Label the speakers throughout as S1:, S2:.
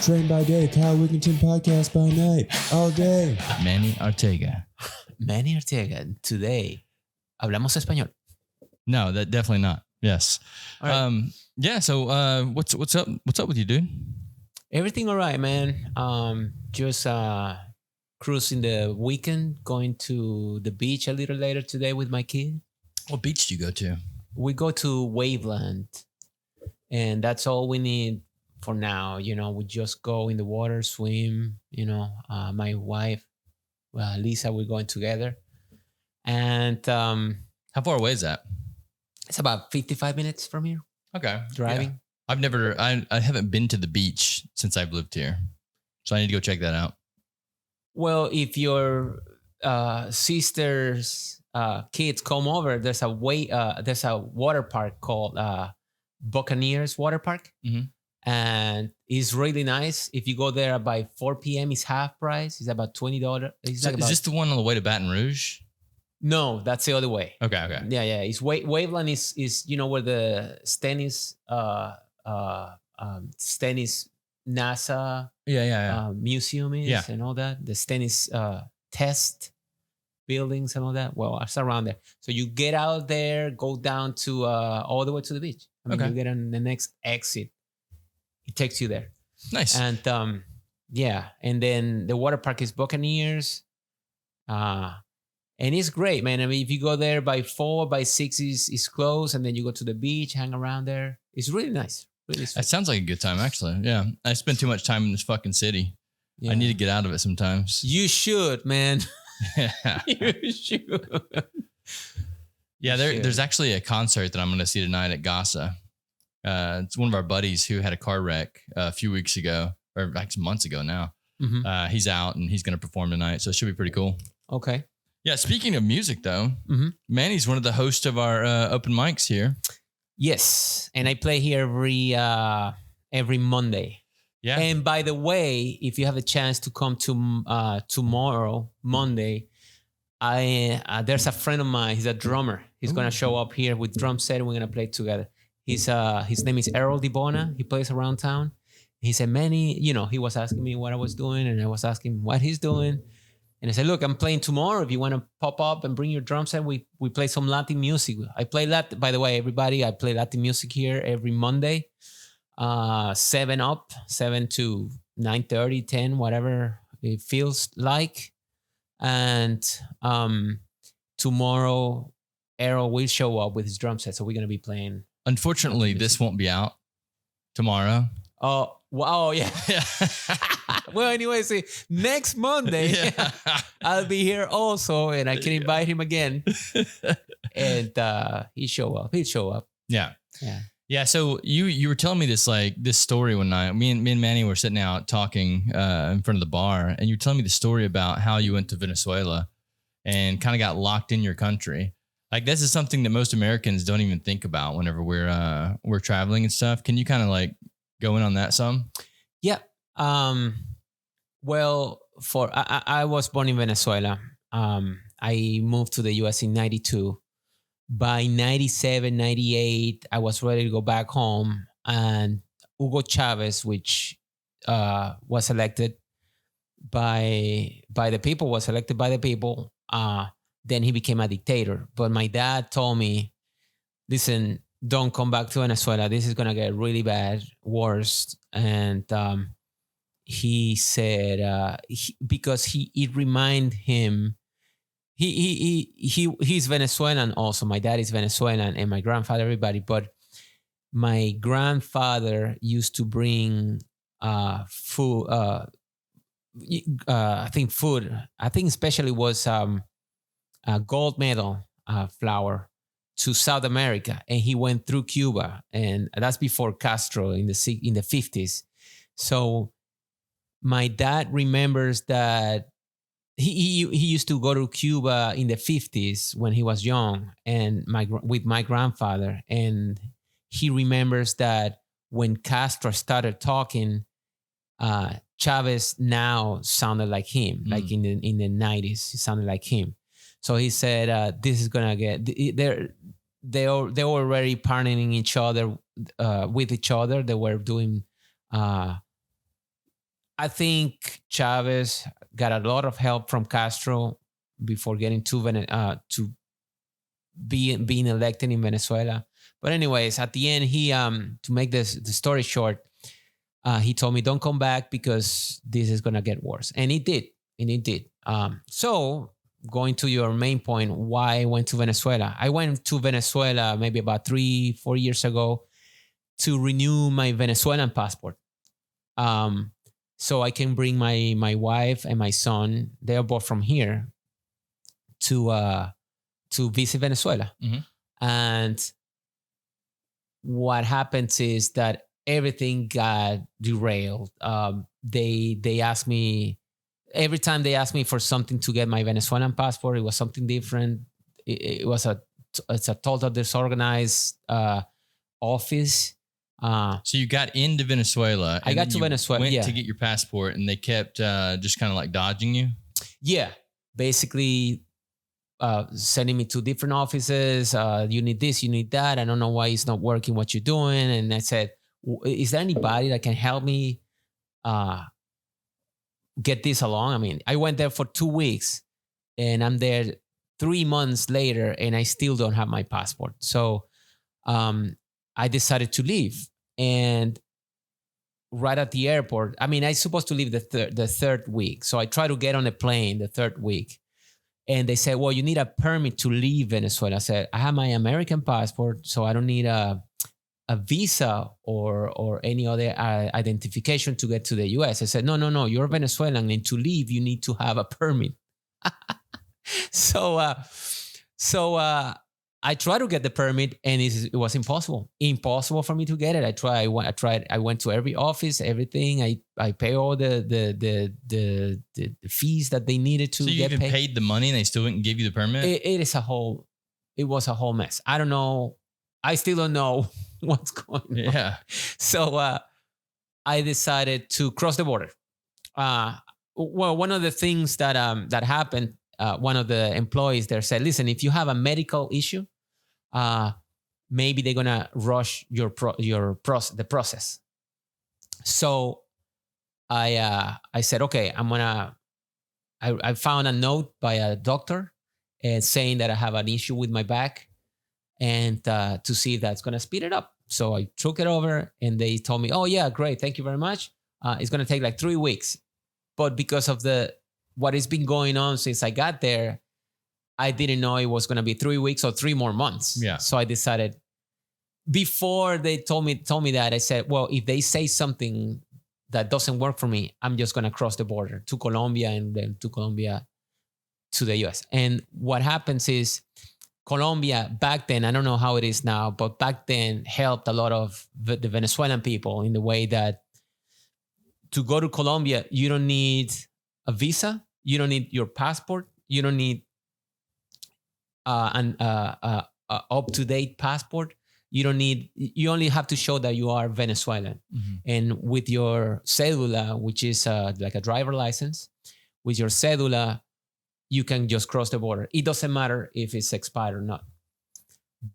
S1: Train by day, Kyle Wigington podcast by night, all day.
S2: Manny Arteaga.
S3: Manny Arteaga. Today, hablamos español.
S2: No, that definitely not. Yes.
S3: All right.
S2: Yeah. So, what's up? What's up with you, dude?
S3: Everything all right, man. Just cruising the weekend, going to the beach a little later today with my kid.
S2: What beach do you go to?
S3: We go to Waveland, and that's all we need for now. You know, we just go in the water, swim. You know, my wife, Lisa, we're going together, and
S2: How far away is that?
S3: it's about 55 minutes from here
S2: Okay.
S3: driving.
S2: Yeah. I haven't been to the beach since I've lived here, so I need to go check that out.
S3: Well, if your sister's kids come over, there's a water park called Buccaneers Water Park,
S2: Mhm.
S3: and it's really nice. If you go there by 4 p.m., it's half price. It's about $20.
S2: So is this the one on the way to Baton Rouge?
S3: No, that's the other way.
S2: Okay.
S3: Yeah. It's Waveland is you know where the Stennis Stennis NASA
S2: Yeah.
S3: museum is,
S2: Yeah.
S3: and all that. The Stennis test buildings and all that. Well, it's around there. So you get out there, go down to all the way to the beach. I mean,
S2: Okay.
S3: you get on the next exit. It takes you there.
S2: Nice.
S3: And yeah, and then the water park is Buccaneers. And it's great, man. I mean, if you go there by 4, by 6 is closed, and then you go to the beach, hang around there. It's really nice. Really sweet.
S2: That sounds like a good time, actually. Yeah. I spend too much time in this fucking city.
S3: Yeah.
S2: I need to get out of it sometimes.
S3: You should, man.
S2: Yeah.
S3: You should.
S2: Yeah,
S3: Sure.
S2: there's actually a concert that I'm going to see tonight at Gasa. It's one of our buddies who had a car wreck a few weeks ago, or actually months ago now.
S3: Mhm.
S2: He's out and he's going to perform tonight, so it should be pretty cool.
S3: Okay.
S2: Yeah, speaking of music, though,
S3: Mhm.
S2: Manny's one of the hosts of our open mics here.
S3: Yes, and I play here every Monday.
S2: Yeah.
S3: And by the way, if you have a chance to come to tomorrow, Monday, there's a friend of mine. He's a drummer. He's gonna show up here with drum set, and we're gonna play together. His name is Errol DiBona. He plays around town. He said, Manny, you know, he was asking me what I was doing, and I was asking what he's doing. And I said, look, I'm playing tomorrow. If you want to pop up and bring your drum set, we play some Latin music. I play Latin, by the way, everybody. I play Latin music here every Monday, 7 to 9:30, 10, whatever it feels like. And tomorrow, Errol will show up with his drum set, so we're gonna be playing.
S2: Unfortunately, this won't be out tomorrow.
S3: Oh, wow, yeah. Well, anyway, see, next Monday,
S2: Yeah.
S3: I'll be here also, and I can invite him again. And he'll show up.
S2: Yeah.
S3: Yeah.
S2: Yeah, so you were telling me this story one night. Me and Manny were sitting out talking in front of the bar, and you were telling me the story about how you went to Venezuela and kind of got locked in your country. Like, this is something that most Americans don't even think about whenever we're traveling and stuff. Can you kind of like go in on that some?
S3: Yeah. Well, I was born in Venezuela. I moved to the U.S. in 92. By 97, 98, I was ready to go back home. And Hugo Chavez, which was elected by the people, then he became a dictator. But my dad told me, listen, don't come back to Venezuela. This is going to get really bad, worse. And he said, because it reminded him, he's Venezuelan also. My dad is Venezuelan, and my grandfather, everybody. But my grandfather used to bring food. I think especially was a gold medal flour to South America, and he went through Cuba, and that's before Castro in the 50s. So my dad remembers that he used to go to Cuba in the 50s when he was young, and with my grandfather, and he remembers that when Castro started talking, Chavez now sounded like him, like in the 90s, he sounded like him. So he said, "This is gonna get." They were already partnering with each other. They were doing I think Chavez got a lot of help from Castro before getting to being elected in Venezuela. But anyways, at the end, he to make the story short, he told me, don't come back because this is gonna get worse, and it did, and it did. So going to your main point, why I went to Venezuela? I went to Venezuela maybe about 3-4 years ago to renew my Venezuelan passport. So I can bring my wife and my son. They are both from here to visit Venezuela.
S2: Mm-hmm.
S3: And what happens is that everything got derailed. They asked me every time they asked me for something to get my Venezuelan passport. It was something different. It's a total disorganized office.
S2: So you got into Venezuela.
S3: I got to Venezuela.
S2: Went
S3: Yeah.
S2: to get your passport, and they kept just kind of like dodging you.
S3: Yeah, basically sending me to different offices. You need this, you need that. I don't know why it's not working. What you're doing? And I said, is there anybody that can help me get this along? I mean, I went there for 2 weeks, and I'm there 3 months later, and I still don't have my passport. So I decided to leave. And right at the airport, I mean, I supposed to leave the third week. So I try to get on a plane the third week. And they said, well, you need a permit to leave Venezuela. I said, I have my American passport, so I don't need a visa or any other identification to get to the US. I said, no, you're Venezuelan, and to leave, you need to have a permit. So I tried to get the permit, and it was impossible for me to get it. I tried. I went to every office, everything. I pay all the fees that they needed to
S2: so you
S3: get
S2: even
S3: paid.
S2: paid the money, and they still wouldn't give you the permit?
S3: It was a whole mess. I don't know. I still don't know what's going on.
S2: Yeah.
S3: So I decided to cross the border. Well, one of the things that happened, one of the employees there said, listen, if you have a medical issue, maybe they're gonna rush the process. So I said, okay, I found a note by a doctor saying that I have an issue with my back, and to see if that's gonna speed it up. So I took it over, and they told me, oh yeah, great, thank you very much. It's gonna take like 3 weeks, but because of what has been going on since I got there, I didn't know it was going to be 3 weeks or 3 more months.
S2: Yeah.
S3: So I decided, before they told me that, I said, well, if they say something that doesn't work for me, I'm just going to cross the border to Colombia, and then to Colombia to the US. And what happens is, Colombia back then, I don't know how it is now, but back then helped a lot of the Venezuelan people in the way that to go to Colombia, you don't need a visa, you don't need your passport, you don't need an up-to-date passport. You only have to show that you are Venezuelan.
S2: Mm-hmm.
S3: And with your cédula, which is like a driver license, with your cédula, you can just cross the border. It doesn't matter if it's expired or not.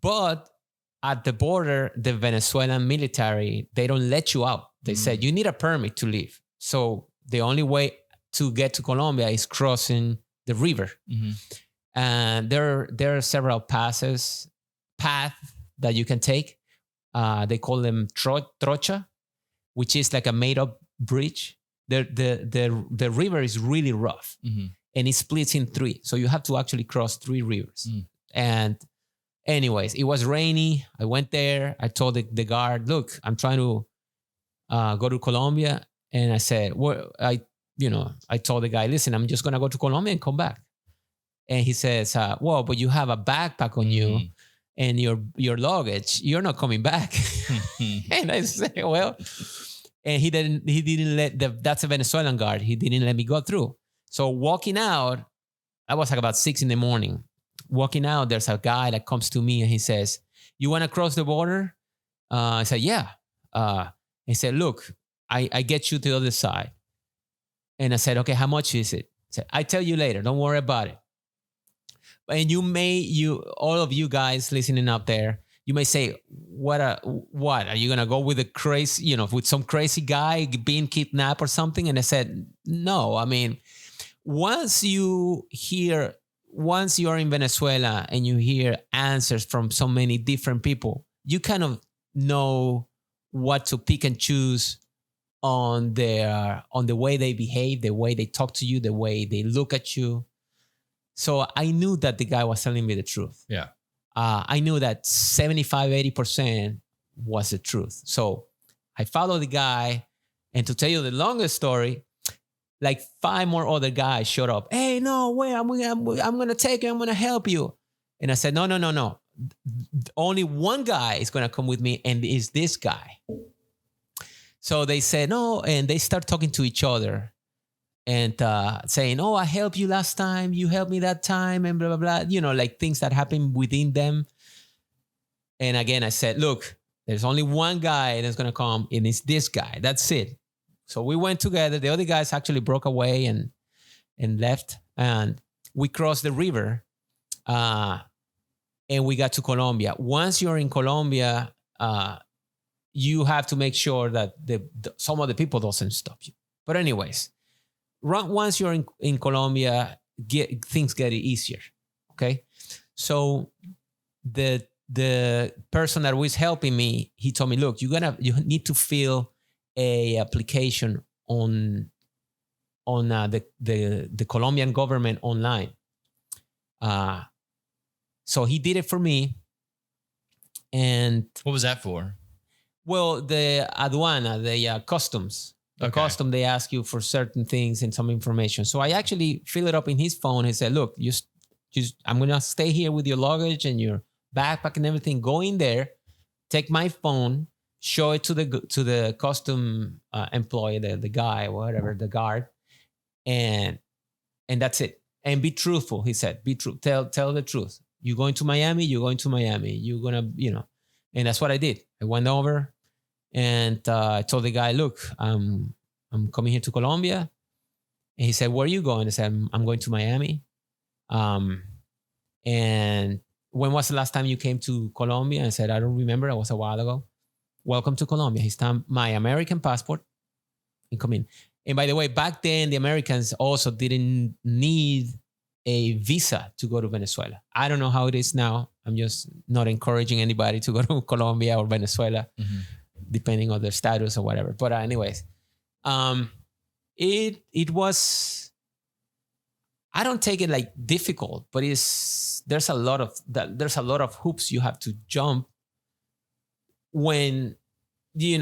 S3: But at the border, the Venezuelan military, they don't let you out. They said you need a permit to leave. So the only way to get to Colombia is crossing the river. Mm-hmm. And there are several paths that you can take. They call them trocha, which is like a made-up bridge. The river is really rough, mm-hmm. and it splits in 3. So you have to actually cross 3 rivers. Mm. And anyways, it was rainy. I went there. I told the guard, look, I'm trying to go to Colombia. And I said, well, I told the guy, listen, I'm just going to go to Colombia and come back. And he says, well, but you have a backpack on you and your luggage. You're not coming back. And I said, well, and he didn't let that's a Venezuelan guard. He didn't let me go through. So walking out, I was like about 6 a.m. Walking out, there's a guy that comes to me and he says, you want to cross the border? I said, yeah. He said, look, I get you to the other side. And I said, okay, how much is it? He said, I tell you later. Don't worry about it. And all of you guys listening up there, you may say, what are you gonna go with a crazy, with some crazy guy being kidnapped or something? And I said, no. I mean, once you're in Venezuela and you hear answers from so many different people, you kind of know what to pick and choose on the way they behave, the way they talk to you, the way they look at you. So I knew that the guy was telling me the truth.
S2: Yeah.
S3: I knew that 75, 80% was the truth. So I followed the guy. And to tell you the longest story, like 5 more other guys showed up. Hey, no way, I'm going to take you. I'm going to help you. And I said, no. Only one guy is going to come with me, and it's this guy. So they said, no, and they start talking to each other and saying, oh, I helped you last time. You helped me that time, and blah, blah, blah. Like things that happen within them. And again, I said, look, there's only one guy that's going to come, and it's this guy. That's it. So we went together. The other guys actually broke away and left. And we crossed the river and we got to Colombia. Once you're in Colombia, you have to make sure that some of the people doesn't stop you. But anyways, once you're in Colombia, things get easier. Okay. So the person that was helping me, he told me, look, you need to fill a application on the Colombian government online. So he did it for me. And
S2: what was that for?
S3: Well, the aduana, the customs. The custom, they ask you for certain things and some information. So I actually filled it up in his phone. He said, look, just I'm going to stay here with your luggage and your backpack and everything. Go in there, take my phone, show it to the custom employee, the guy, whatever, the guard, and that's it. And be truthful, he said. Be true. Tell the truth. You're going to Miami. You're going to Miami. You're gonna, and that's what I did. I went over and I told the guy, look, I'm coming here to Colombia. And he said, where are you going? I said, I'm going to Miami. And when was the last time you came to Colombia? I said, I don't remember. It was a while ago. Welcome to Colombia. He stamped my American passport and come in. And by the way, back then, the Americans also didn't need a visa to go to Venezuela. I don't know how it is now. I'm just not encouraging anybody to go to Colombia or Venezuela, depending on their status or whatever. But anyways, it was, I don't take it like difficult, but there's a lot of hoops you have to jump when you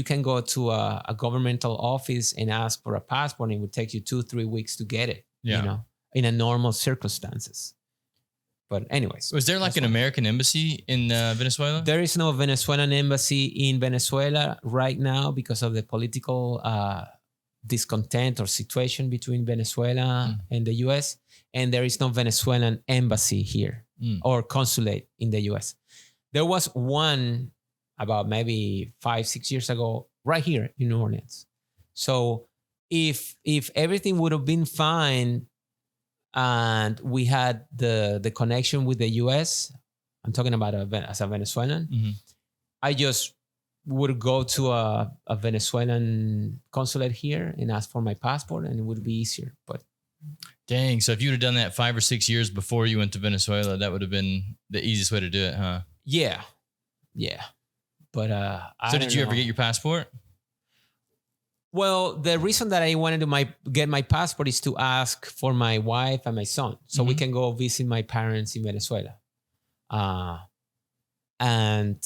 S3: can go to a governmental office and ask for a passport, and it would take you 2-3 weeks to get it, in a normal circumstances. But anyways.
S2: Was there like an American embassy in Venezuela?
S3: There is no Venezuelan embassy in Venezuela right now because of the political discontent or situation between Venezuela and the U.S. And there is no Venezuelan embassy here or consulate in the U.S. There was one about maybe 5-6 years ago right here in New Orleans. So if everything would have been fine and we had the connection with the US, I'm talking about as a Venezuelan, I just would go to a Venezuelan consulate here and ask for my passport, and it would be easier. But
S2: dang, so if you would have done that 5 or 6 years before you went to Venezuela, that would have been the easiest way to do it, huh?
S3: Yeah. But
S2: so did you ever get your passport?
S3: Well, the reason that I wanted to get my passport is to ask for my wife and my son, so we can go visit my parents in Venezuela. And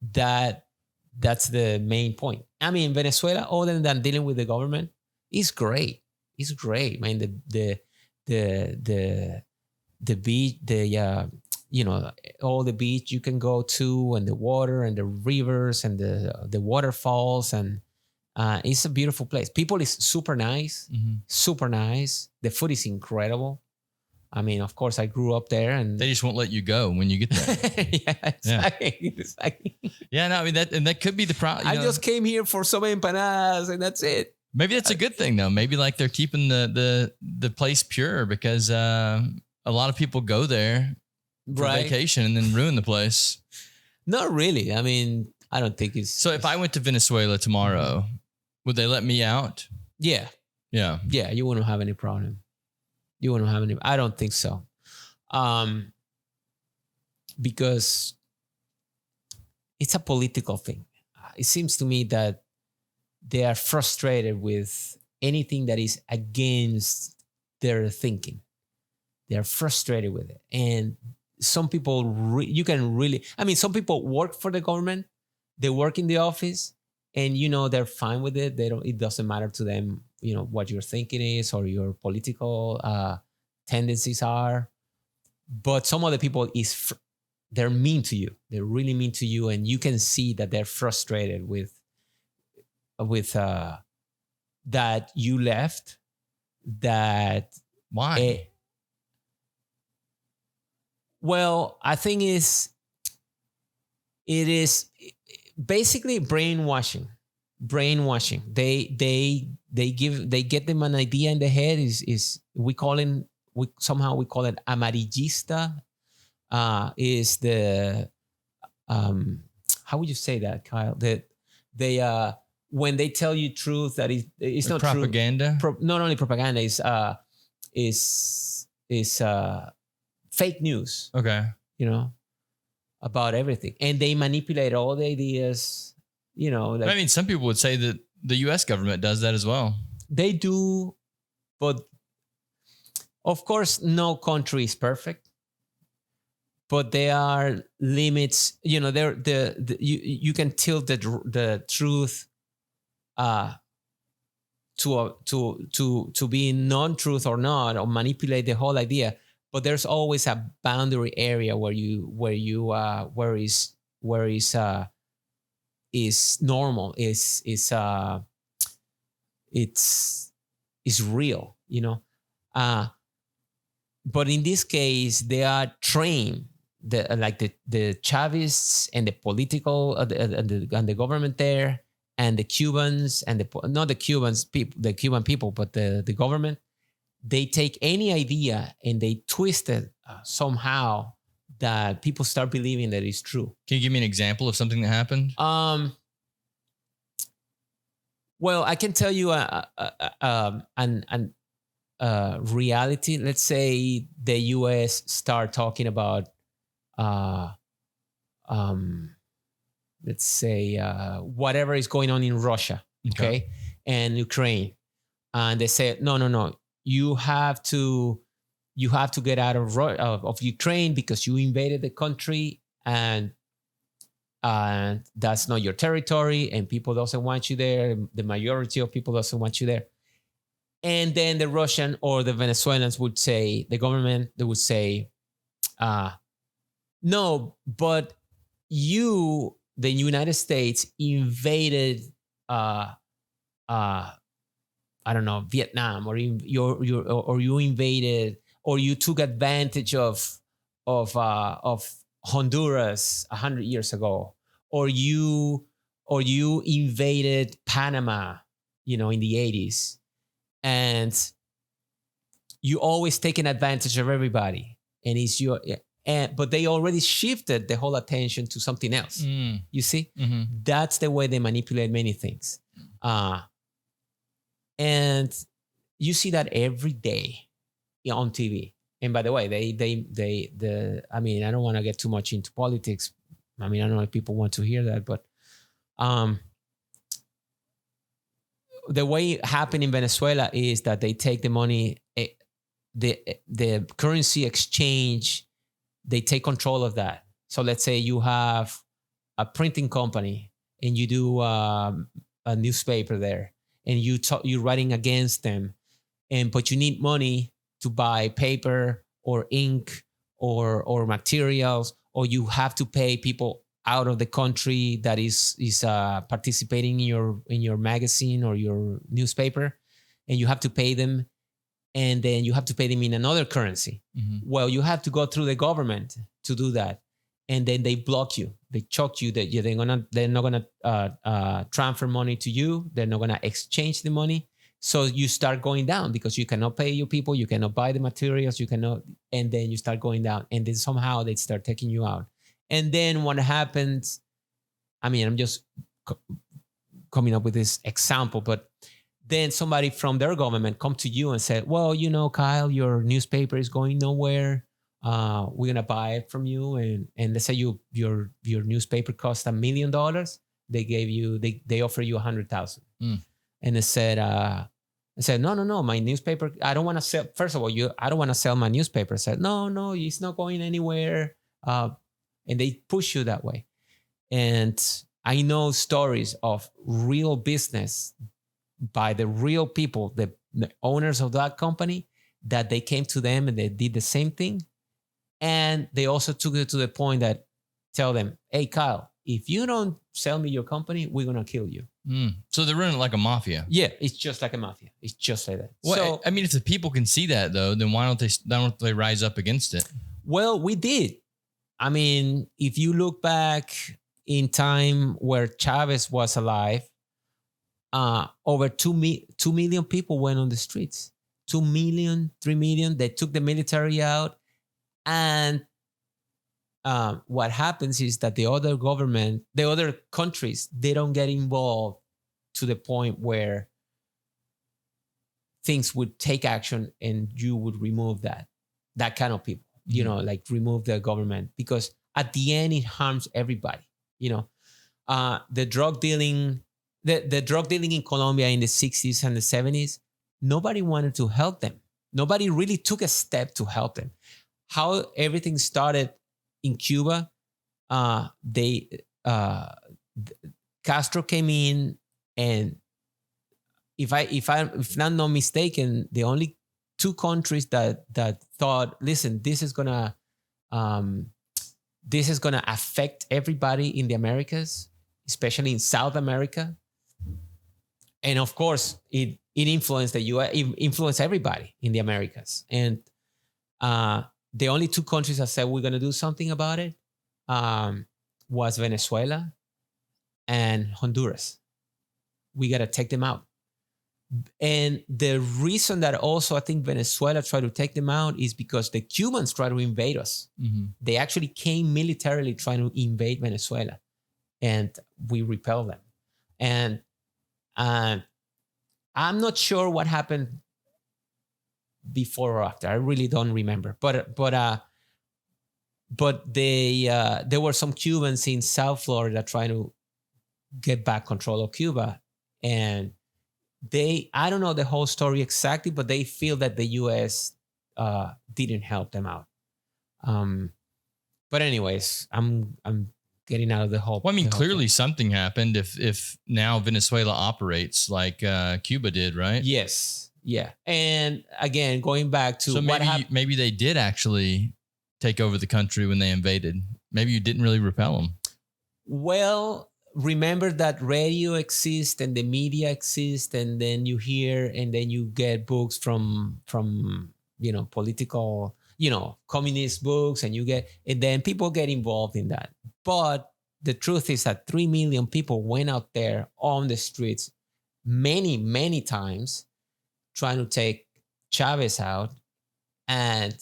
S3: that's the main point. I mean, Venezuela, other than dealing with the government, is great. It's great, man. The beach, all the beach you can go to, and the water and the rivers and the waterfalls, and it's a beautiful place. People is super nice, super nice. The food is incredible. I mean, of course, I grew up there, and
S2: they just won't let you go when you get there.
S3: Exactly.
S2: Yeah, no, I mean that could be the problem.
S3: I just came here for some empanadas, and that's it.
S2: Maybe that's a good thing, though. Maybe like they're keeping the place pure because a lot of people go there for vacation and then ruin the place.
S3: Not really. I mean, I don't think it's...
S2: So if I went to Venezuela tomorrow, would they let me out?
S3: Yeah.
S2: Yeah.
S3: Yeah, you wouldn't have any problem. You wouldn't have any... I don't think so. Because it's a political thing. It seems to me that they are frustrated with anything that is against their thinking. They're frustrated with it. And some people, you can really, I mean, some people work for the government. They work in the office and, you know, they're fine with it. It doesn't matter to them, you know, what your thinking is or your political tendencies are. But some other people they're mean to you. They're really mean to you. And you can see that they're frustrated with that you left, that...
S2: Why?
S3: Well, I think it is basically brainwashing. They get them an idea in the head. We call it amarillista. Is the how would you say that, Kyle? That they when they tell you truth that it's not
S2: propaganda.
S3: Not only propaganda, is fake news.
S2: Okay.
S3: You know, about everything. And they manipulate all the ideas, you know. Like,
S2: I mean, some people would say that the US government does that as well.
S3: They do, but of course, no country is perfect. But there are limits, you know, you can tilt the truth to be non-truth or not, or manipulate the whole idea. But there's always a boundary area where is normal, is real, you know. But in this case, they are trained, the Chavists and the political and the government there, and the Cubans and not the Cubans people, the Cuban people, but the government. They take any idea and they twist it somehow that people start believing that it's true.
S2: Can you give me an example of something that happened?
S3: Well, I can tell you an reality. Let's say the U.S. start talking about, let's say whatever is going on in Russia, okay, and Ukraine, and they say no. You have to get out of Ukraine because you invaded the country and that's not your territory and people doesn't want you there. The majority of people doesn't want you there. And then the Russian or the Venezuelans would say, the government, they would say, no, but you, the United States, invaded I don't know, Vietnam, or you invaded, or you took advantage of Honduras 100 years ago, or you invaded Panama, you know, in the 80s, and you always taking advantage of everybody, and but they already shifted the whole attention to something else. You see, that's the way they manipulate many things. And you see that every day on TV. And by the way, I mean, I don't want to get too much into politics. I mean, I don't know if people want to hear that, but the way it happened in Venezuela is that they take the money, the currency exchange, they take control of that. So let's say you have a printing company and you do a newspaper there, and you're writing against them, but you need money to buy paper or ink or materials, or you have to pay people out of the country that is participating in your magazine or your newspaper, and you have to pay them, and then you have to pay them in another currency. Well, you have to go through the government to do that, and then they block you. They choke you that they're not gonna transfer money to you. They're not gonna exchange the money. So you start going down because you cannot pay your people, you cannot buy the materials, you cannot, and then you start going down, and then somehow they start taking you out. And then what happens, I mean, I'm just coming up with this example, but then somebody from their government come to you and said, well, you know, Kyle, your newspaper is going nowhere. We're going to buy it from you. And let's say your newspaper cost $1 million. They gave you, they offer you 100,000. And they said, no, my newspaper, I don't want to sell. First of all, I don't want to sell my newspaper. I said, no, it's not going anywhere. And they push you that way. And I know stories of real business by the real people, the owners of that company, that they came to them and they did the same thing. And they also took it to the point that tell them, hey, Kyle, if you don't sell me your company, we're going to kill you.
S2: So they're running like a mafia.
S3: Yeah, it's just like a mafia. It's just like that.
S2: Well,
S3: So,
S2: I mean, if the people can see that, though, then why don't they rise up against it?
S3: well, we did. I mean, if you look back in time where Chavez was alive, over 2 million people went on the streets. 2 million, 3 million. They took the military out. And what happens is that the other countries, they don't get involved to the point where things would take action and you would remove that kind of people, you know, like remove the government, because at the end it harms everybody. You know, the drug dealing in Colombia in the 60s and the 70s, nobody wanted to help them. Nobody really took a step to help them. How everything started in Cuba, Castro came in, and if I'm not mistaken, the only two countries that thought, listen, this is gonna affect everybody in the Americas, especially in South America, and of course it influenced the U.S., influenced everybody in the Americas, and the only two countries that said we're going to do something about it was Venezuela and Honduras. We got to take them out. And the reason that also I think Venezuela tried to take them out is because the Cubans tried to invade us. They actually came militarily trying to invade Venezuela, and we repelled them. And I'm not sure what happened before or after. I really don't remember. But there were some Cubans in South Florida trying to get back control of Cuba, and I don't know the whole story exactly, but they feel that the U.S. didn't help them out. But anyways, I'm getting out of the whole.
S2: Well, I mean, clearly something happened if now Venezuela operates like Cuba did, right?
S3: Yes. Yeah. And again, going back to
S2: so maybe they did actually take over the country when they invaded. Maybe you didn't really repel them.
S3: Well, remember that radio exists and the media exists, and then you hear, and then you get books from political, communist books, and then people get involved in that. But the truth is that 3 million people went out there on the streets many, many times trying to take Chavez out, and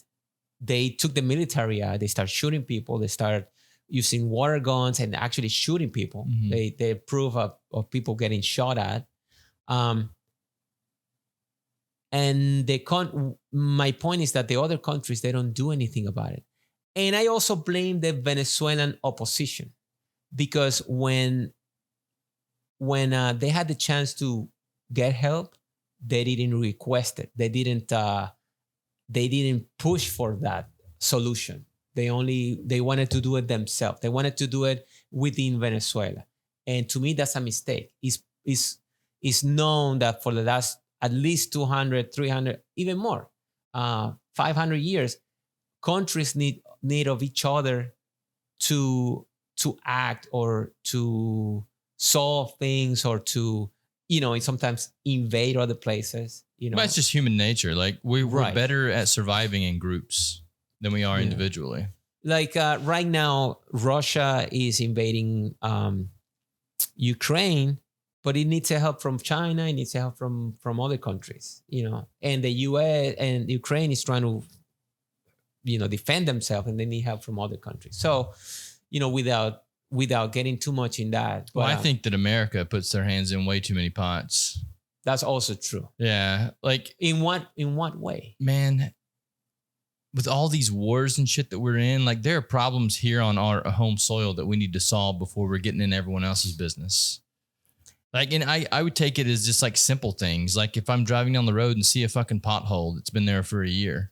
S3: they took the military out. They start shooting people. They start using water guns and actually shooting people. They prove of people getting shot at. And my point is that the other countries, they don't do anything about it. And I also blame the Venezuelan opposition, because when they had the chance to get help, they didn't request it. They didn't push for that solution. They wanted to do it themselves. They wanted to do it within Venezuela. And to me, that's a mistake. It's known that for the last at least 200, 300, even more, 500 years, countries need of each other to act or to solve things, or to, sometimes invade other places.
S2: But it's just human nature. Like we're better at surviving in groups than we are individually.
S3: Like right now, Russia is invading Ukraine, but it needs help from China. It needs help from other countries, and the US and Ukraine is trying to, defend themselves, and they need help from other countries. So, without getting too much in that.
S2: Well,
S3: but,
S2: I think that America puts their hands in way too many pots.
S3: That's also true.
S2: Yeah. Like
S3: in what way?
S2: Man, with all these wars and shit that we're in, like there are problems here on our home soil that we need to solve before we're getting in everyone else's business. Like, and I would take it as just like simple things. Like if I'm driving down the road and see a fucking pothole that's been there for a year,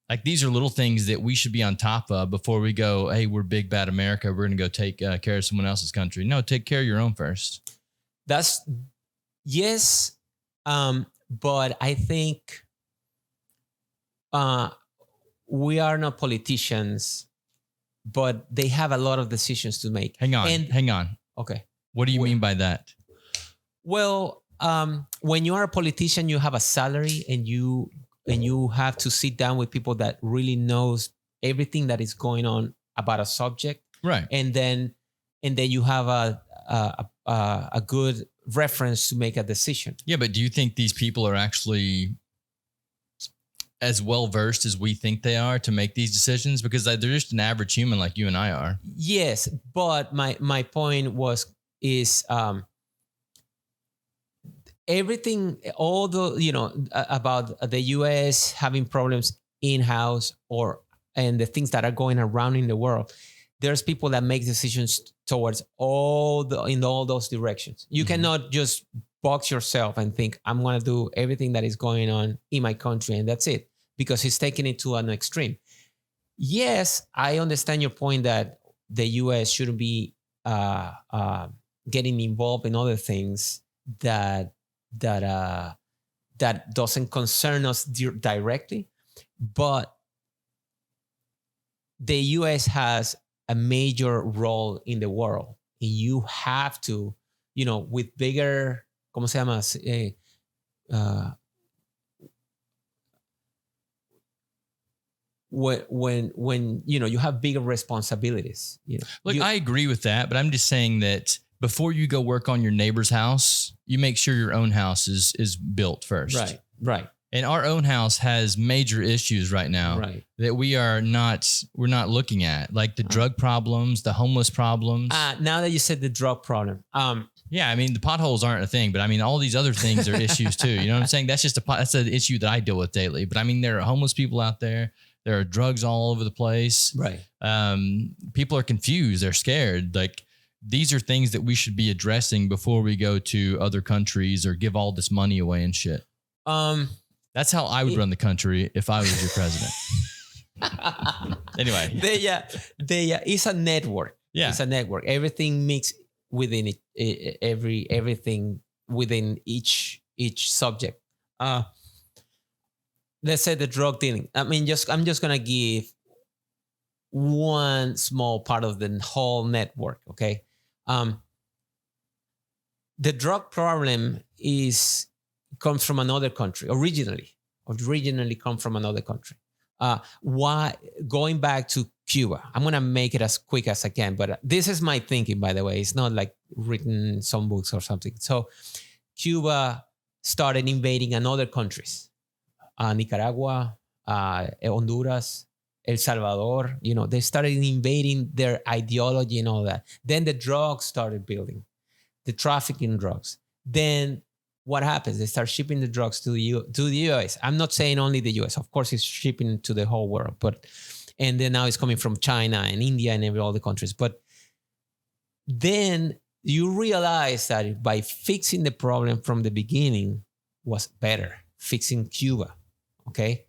S2: like these are little things that we should be on top of before we go, hey, we're big bad America, we're going to go take care of someone else's country. No, take care of your own first.
S3: Yes. But I think we are not politicians, but they have a lot of decisions to make.
S2: Hang on.
S3: Okay.
S2: What do you mean by that?
S3: Well, when you are a politician, you have a salary, and you have to sit down with people that really knows everything that is going on about a subject.
S2: Right.
S3: And then you have a good reference to make a decision.
S2: Yeah, but do you think these people are actually as well versed as we think they are to make these decisions? Because they're just an average human like you and I are.
S3: Yes, but my point is everything, all the about the U.S. having problems in-house and the things that are going around in the world. There's people that make decisions towards in all those directions. You cannot just box yourself and think, I'm going to do everything that is going on in my country and that's it, because he's taking it to an extreme. Yes, I understand your point that the U.S. shouldn't be getting involved in other things that doesn't concern us directly, but the U.S. has a major role in the world, and you have to, with bigger, ¿cómo se llama? When you have bigger responsibilities.
S2: Look, I agree with that, but I'm just saying that before you go work on your neighbor's house, you make sure your own house is built first.
S3: Right.
S2: And our own house has major issues right now that we're not looking at, like the drug problems, the homeless problems.
S3: Now that you said the drug problem,
S2: yeah, I mean the potholes aren't a thing, but I mean all these other things are issues too. You know what I'm saying? That's an issue that I deal with daily. But I mean there are homeless people out there. There are drugs all over the place.
S3: Right.
S2: People are confused. They're scared. Like these are things that we should be addressing before we go to other countries or give all this money away and shit. That's how I would run the country if I was your president. Anyway.
S3: It's a network.
S2: Yeah.
S3: It's a network. Everything mixed within it, everything within each subject. Let's say the drug dealing. I mean, I'm just going to give one small part of the whole network, okay? The drug problem comes from another country originally come from another country. Why? Going back to Cuba, I'm going to make it as quick as I can, but this is my thinking, by the way. It's not like written some books or something. So Cuba started invading another countries, Nicaragua, Honduras, El Salvador. They started invading their ideology and all that. Then the drugs started building, the trafficking drugs. Then what happens? They start shipping the drugs to the US. I'm not saying only the US. Of course, it's shipping to the whole world. And then now it's coming from China and India and all the countries. But then you realize that by fixing the problem from the beginning was better. Fixing Cuba, okay?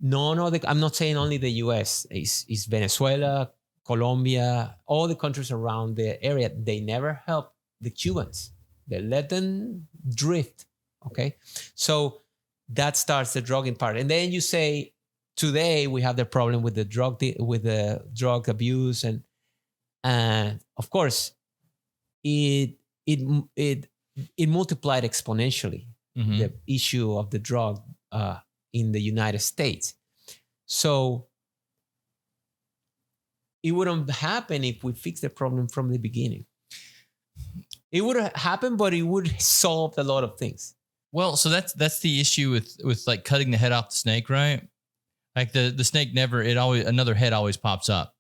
S3: I'm not saying only the US. It's Venezuela, Colombia, all the countries around the area. They never helped the Cubans. They let them drift, okay? So that starts the drugging part. And then you say, today we have the problem with the drug abuse. And of course, it multiplied exponentially, the issue of the drug in the United States. So it wouldn't happen if we fix the problem from the beginning. It would happen, but it would solve a lot of things.
S2: Well, so that's the issue with like cutting the head off the snake, right? Like the snake never, another head always pops up.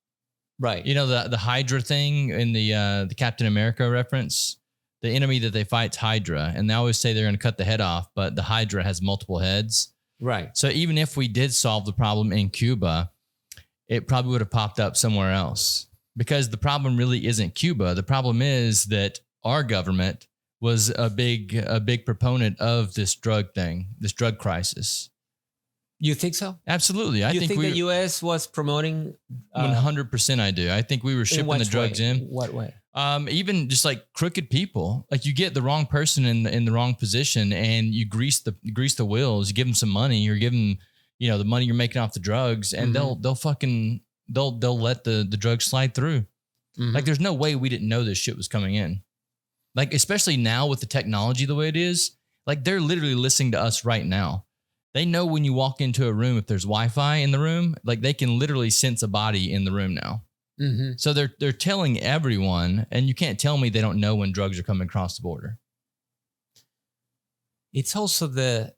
S3: Right.
S2: You know, the Hydra thing in the Captain America reference, the enemy that they fight's Hydra. And they always say they're going to cut the head off, but the Hydra has multiple heads.
S3: Right.
S2: So even if we did solve the problem in Cuba, it probably would have popped up somewhere else, because the problem really isn't Cuba. The problem is that our government was a big proponent of this drug crisis.
S3: You think so?
S2: Absolutely.
S3: I think the U.S. was promoting
S2: 100%. I do. I think we were shipping the drugs in.
S3: What way?
S2: Even just like crooked people. Like you get the wrong person in the wrong position, and you grease the wheels. You give them some money, or give them, you know, the money you're making off the drugs, and they'll let the drugs slide through. Mm-hmm. Like there's no way we didn't know this shit was coming in. Like, especially now with the technology the way it is, like they're literally listening to us right now. They know when you walk into a room, if there's Wi-Fi in the room, like they can literally sense a body in the room now. Mm-hmm. So they're telling everyone, and you can't tell me they don't know when drugs are coming across the border.
S3: It's also that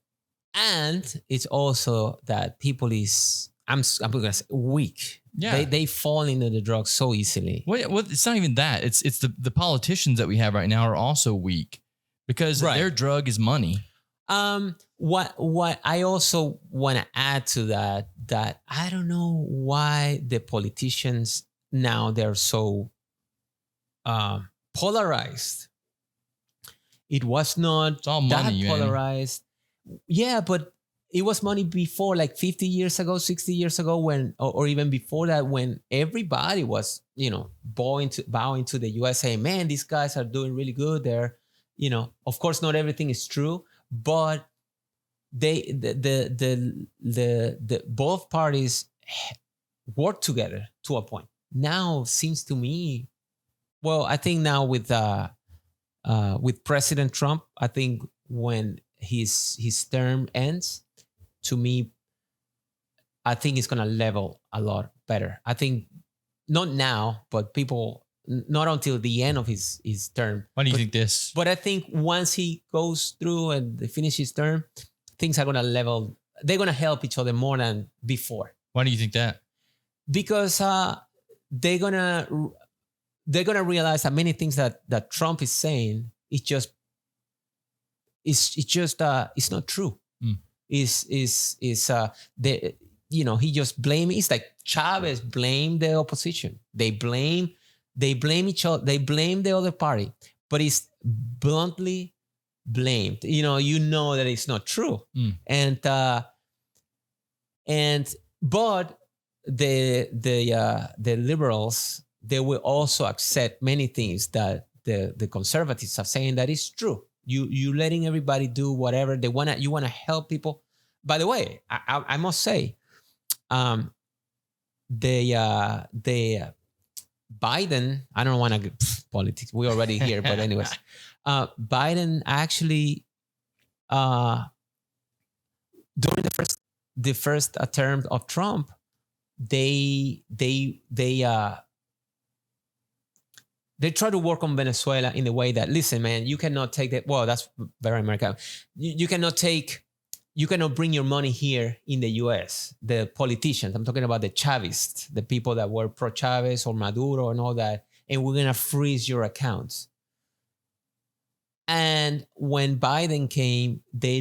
S3: people is, I'm gonna say, weak.
S2: Yeah.
S3: They fall into the drugs so easily.
S2: Well, it's not even that. It's the politicians that we have right now are also weak, because their drug is money.
S3: What I also want to add to that I don't know why the politicians now they're so polarized. It was not
S2: it's all money,
S3: that polarized. Man. Yeah, but it was money before, like 50 years ago, 60 years ago, when, or even before that, when everybody was, you know, bowing to the US, saying, man, these guys are doing really good. They're, you know, of course, not everything is true, but the both parties work together to a point. Now seems to me, well, I think now with President Trump, I think when his term ends, to me, I think it's going to level a lot better. I think not now, but people, not until the end of his term.
S2: Why do you think this?
S3: But I think once he goes through and they finish his term, things are going to level. They're going to help each other more than before.
S2: Why do you think that?
S3: Because they're going to realize that many things that Trump is saying it's not true. He just blame. It's like Chavez blamed the opposition. They blame each other. They blame the other party, but it's bluntly blamed. That it's not true. But the liberals, they will also accept many things that the conservatives are saying that is true. You letting everybody do whatever they want. You want to help people. By the way, I must say, the Biden. I don't want to get politics. We're already here, but anyways, Biden actually during the first term of Trump, they try to work on Venezuela in the way that, listen, man, you cannot take that. Well, that's very American. You cannot bring your money here in the U.S. The politicians, I'm talking about the Chavists, the people that were pro-Chavez or Maduro and all that, and we're going to freeze your accounts. And when Biden came, they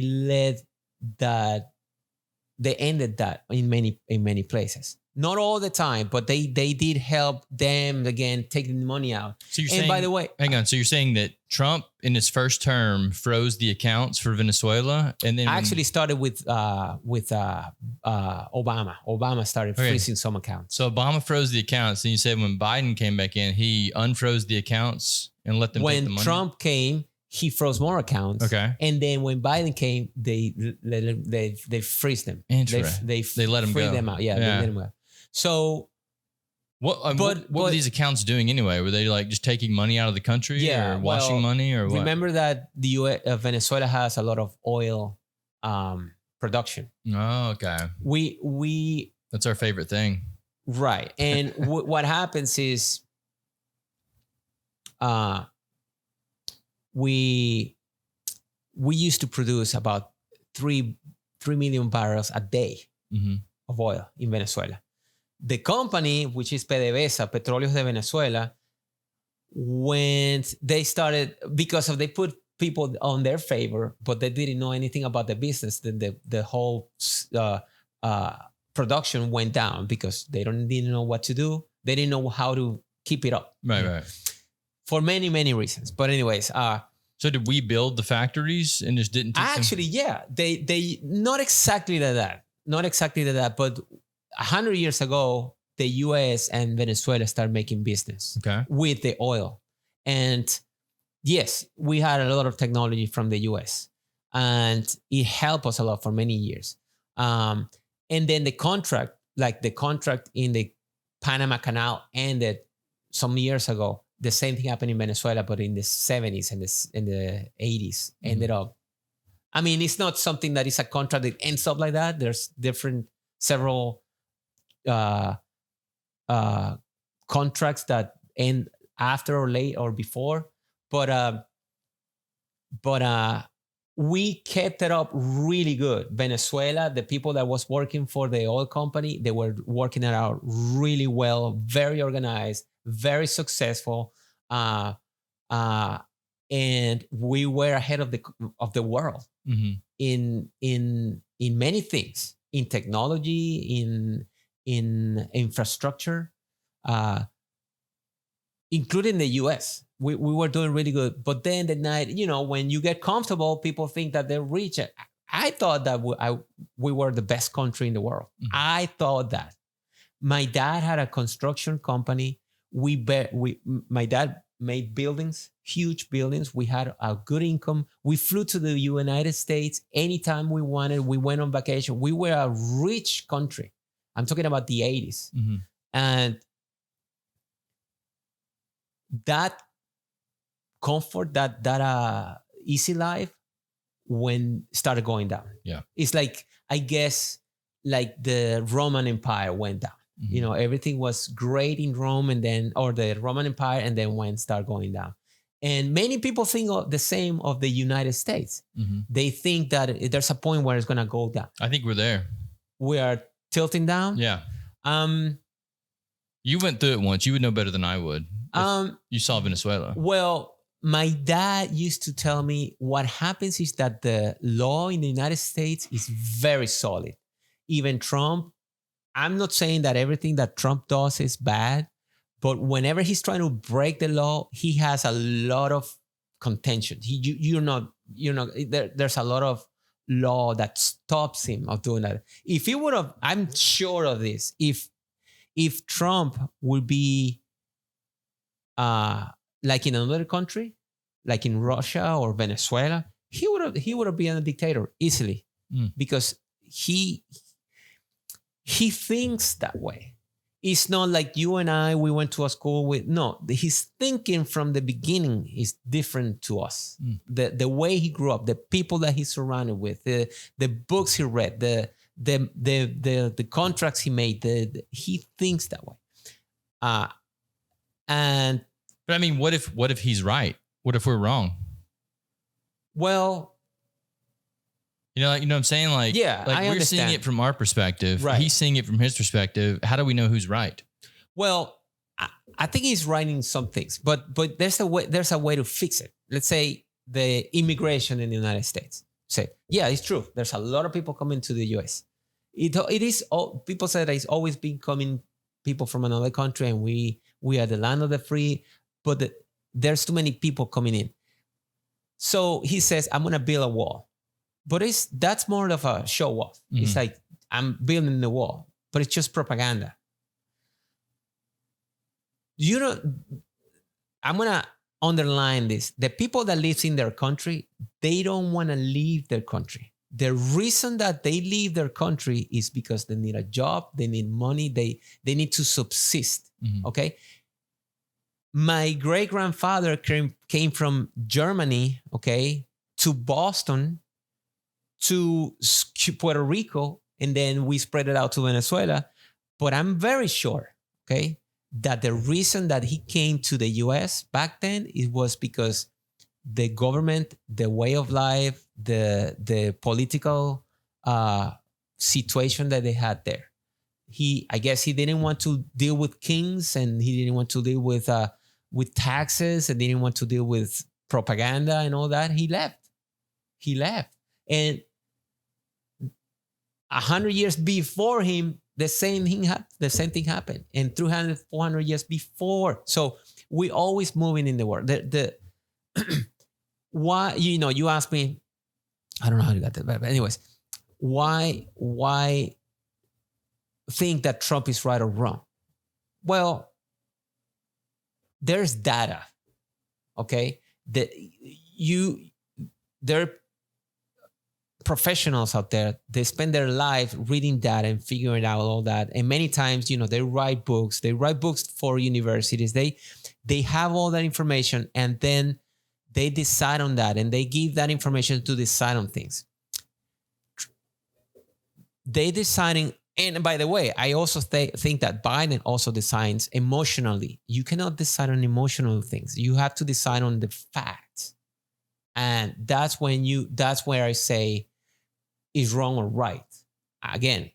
S3: ended that in many places. Not all the time, but they did help them again taking the money out.
S2: So you're saying, by the way, hang on. So you're saying that Trump in his first term froze the accounts for Venezuela, and then
S3: actually started with Obama. Obama started freezing some accounts.
S2: So Obama froze the accounts, and you said when Biden came back in, he unfroze the accounts and let them take the money. When
S3: Trump came, he froze more accounts.
S2: Okay.
S3: And then when Biden came, they freeze them.
S2: Interesting. They let them go.
S3: Them out. Yeah. They let them go. So,
S2: what were these accounts doing anyway? Were they like just taking money out of the country, or washing money, or what?
S3: Remember that the US, Venezuela has a lot of oil production.
S2: Oh, okay.
S3: We
S2: that's our favorite thing,
S3: right? And what happens is, we used to produce about 3 million barrels a day of oil in Venezuela. The company, which is PDVSA, Petróleos de Venezuela, when they started, because of they put people on their favor, but they didn't know anything about the business, then the whole production went down because they didn't know what to do. They didn't know how to keep it up.
S2: Right.
S3: For many, many reasons. But anyways,
S2: so did we build the factories and just didn't teach
S3: actually, yeah, they not exactly that, but 100 years ago, the U.S. and Venezuela started making business with the oil. And yes, we had a lot of technology from the U.S. and it helped us a lot for many years. And then the contract in the Panama Canal ended some years ago. The same thing happened in Venezuela, but in the 70s and in the 80s ended up. I mean, it's not something that is a contract that ends up like that. There's several contracts that end after or late or before, but we kept it up really good. Venezuela, the people that was working for the oil company, they were working it out really well, very organized, very successful, and we were ahead of the world in many things, in technology, in infrastructure, including the U.S. We were doing really good. But then the night, when you get comfortable, people think that they're rich. I thought that we were the best country in the world. I thought that. My dad had a construction company. My dad made buildings, huge buildings. We had a good income. We flew to the United States anytime we wanted. We went on vacation. We were a rich country. I'm talking about the 80s. And that comfort, that easy life, when started going down. Yeah. It's like, I guess, like the Roman Empire went down. Everything was great in Rome or the Roman Empire, and then start going down. And many people think the same of the United States. They think that there's a point where it's going to go down.
S2: I think we're there.
S3: We are tilting down.
S2: Yeah. You went through it once. You would know better than I would. You saw Venezuela.
S3: Well, my dad used to tell me what happens is that the law in the United States is very solid. Even Trump, I'm not saying that everything that Trump does is bad, but whenever he's trying to break the law, he has a lot of contention. There's a lot of law that stops him of doing that. If he would have, I'm sure of this, if Trump would be like in another country, like in Russia or Venezuela, he would have been a dictator easily because he thinks that way. It's not like you and I, we went to a school with, no, his thinking from the beginning is different to us. The way he grew up, the people that he's surrounded with, the books he read, the contracts he made, he thinks that way.
S2: But I mean, what if he's right? What if we're wrong?
S3: Well,
S2: you know what I'm saying? Like,
S3: yeah, I
S2: we're
S3: understand.
S2: seeing it from our perspective.
S3: Right.
S2: He's seeing it from his perspective. How do we know who's right?
S3: Well, I think he's right in some things, but there's a way to fix it. Let's say the immigration in the United States. Say, yeah, it's true. There's a lot of people coming to the U.S. It is. People say that it's always been coming people from another country, and we are the land of the free. But there's too many people coming in. So he says, I'm going to build a wall. But that's more of a show off. It's like, I'm building the wall, but it's just propaganda. I'm going to underline this. The people that live in their country, they don't want to leave their country. The reason that they leave their country is because they need a job, they need money, they need to subsist. Okay? My great-grandfather came from Germany, okay, to Boston, to Puerto Rico, and then we spread it out to Venezuela. But I'm very sure, okay, that the reason that he came to the U.S. back then, it was because the government, the way of life, the political situation that they had there. I guess he didn't want to deal with kings, and he didn't want to deal with taxes, and didn't want to deal with propaganda and all that. He left. And 100 years before him, the same thing happened. And 300, 400 years before. So we always moving in the world. Why, you asked me, I don't know how you got that, but anyways, why think that Trump is right or wrong? Well, there's data, okay? There are professionals out there. They spend their life reading data and figuring out all that. And many times, they write books. They write books for universities. They have all that information, and then they decide on that, and they give that information to decide on things. They deciding, and by the way, I also think that Biden also decides emotionally. You cannot decide on emotional things. You have to decide on the facts. And that's where I say is wrong or right. Again,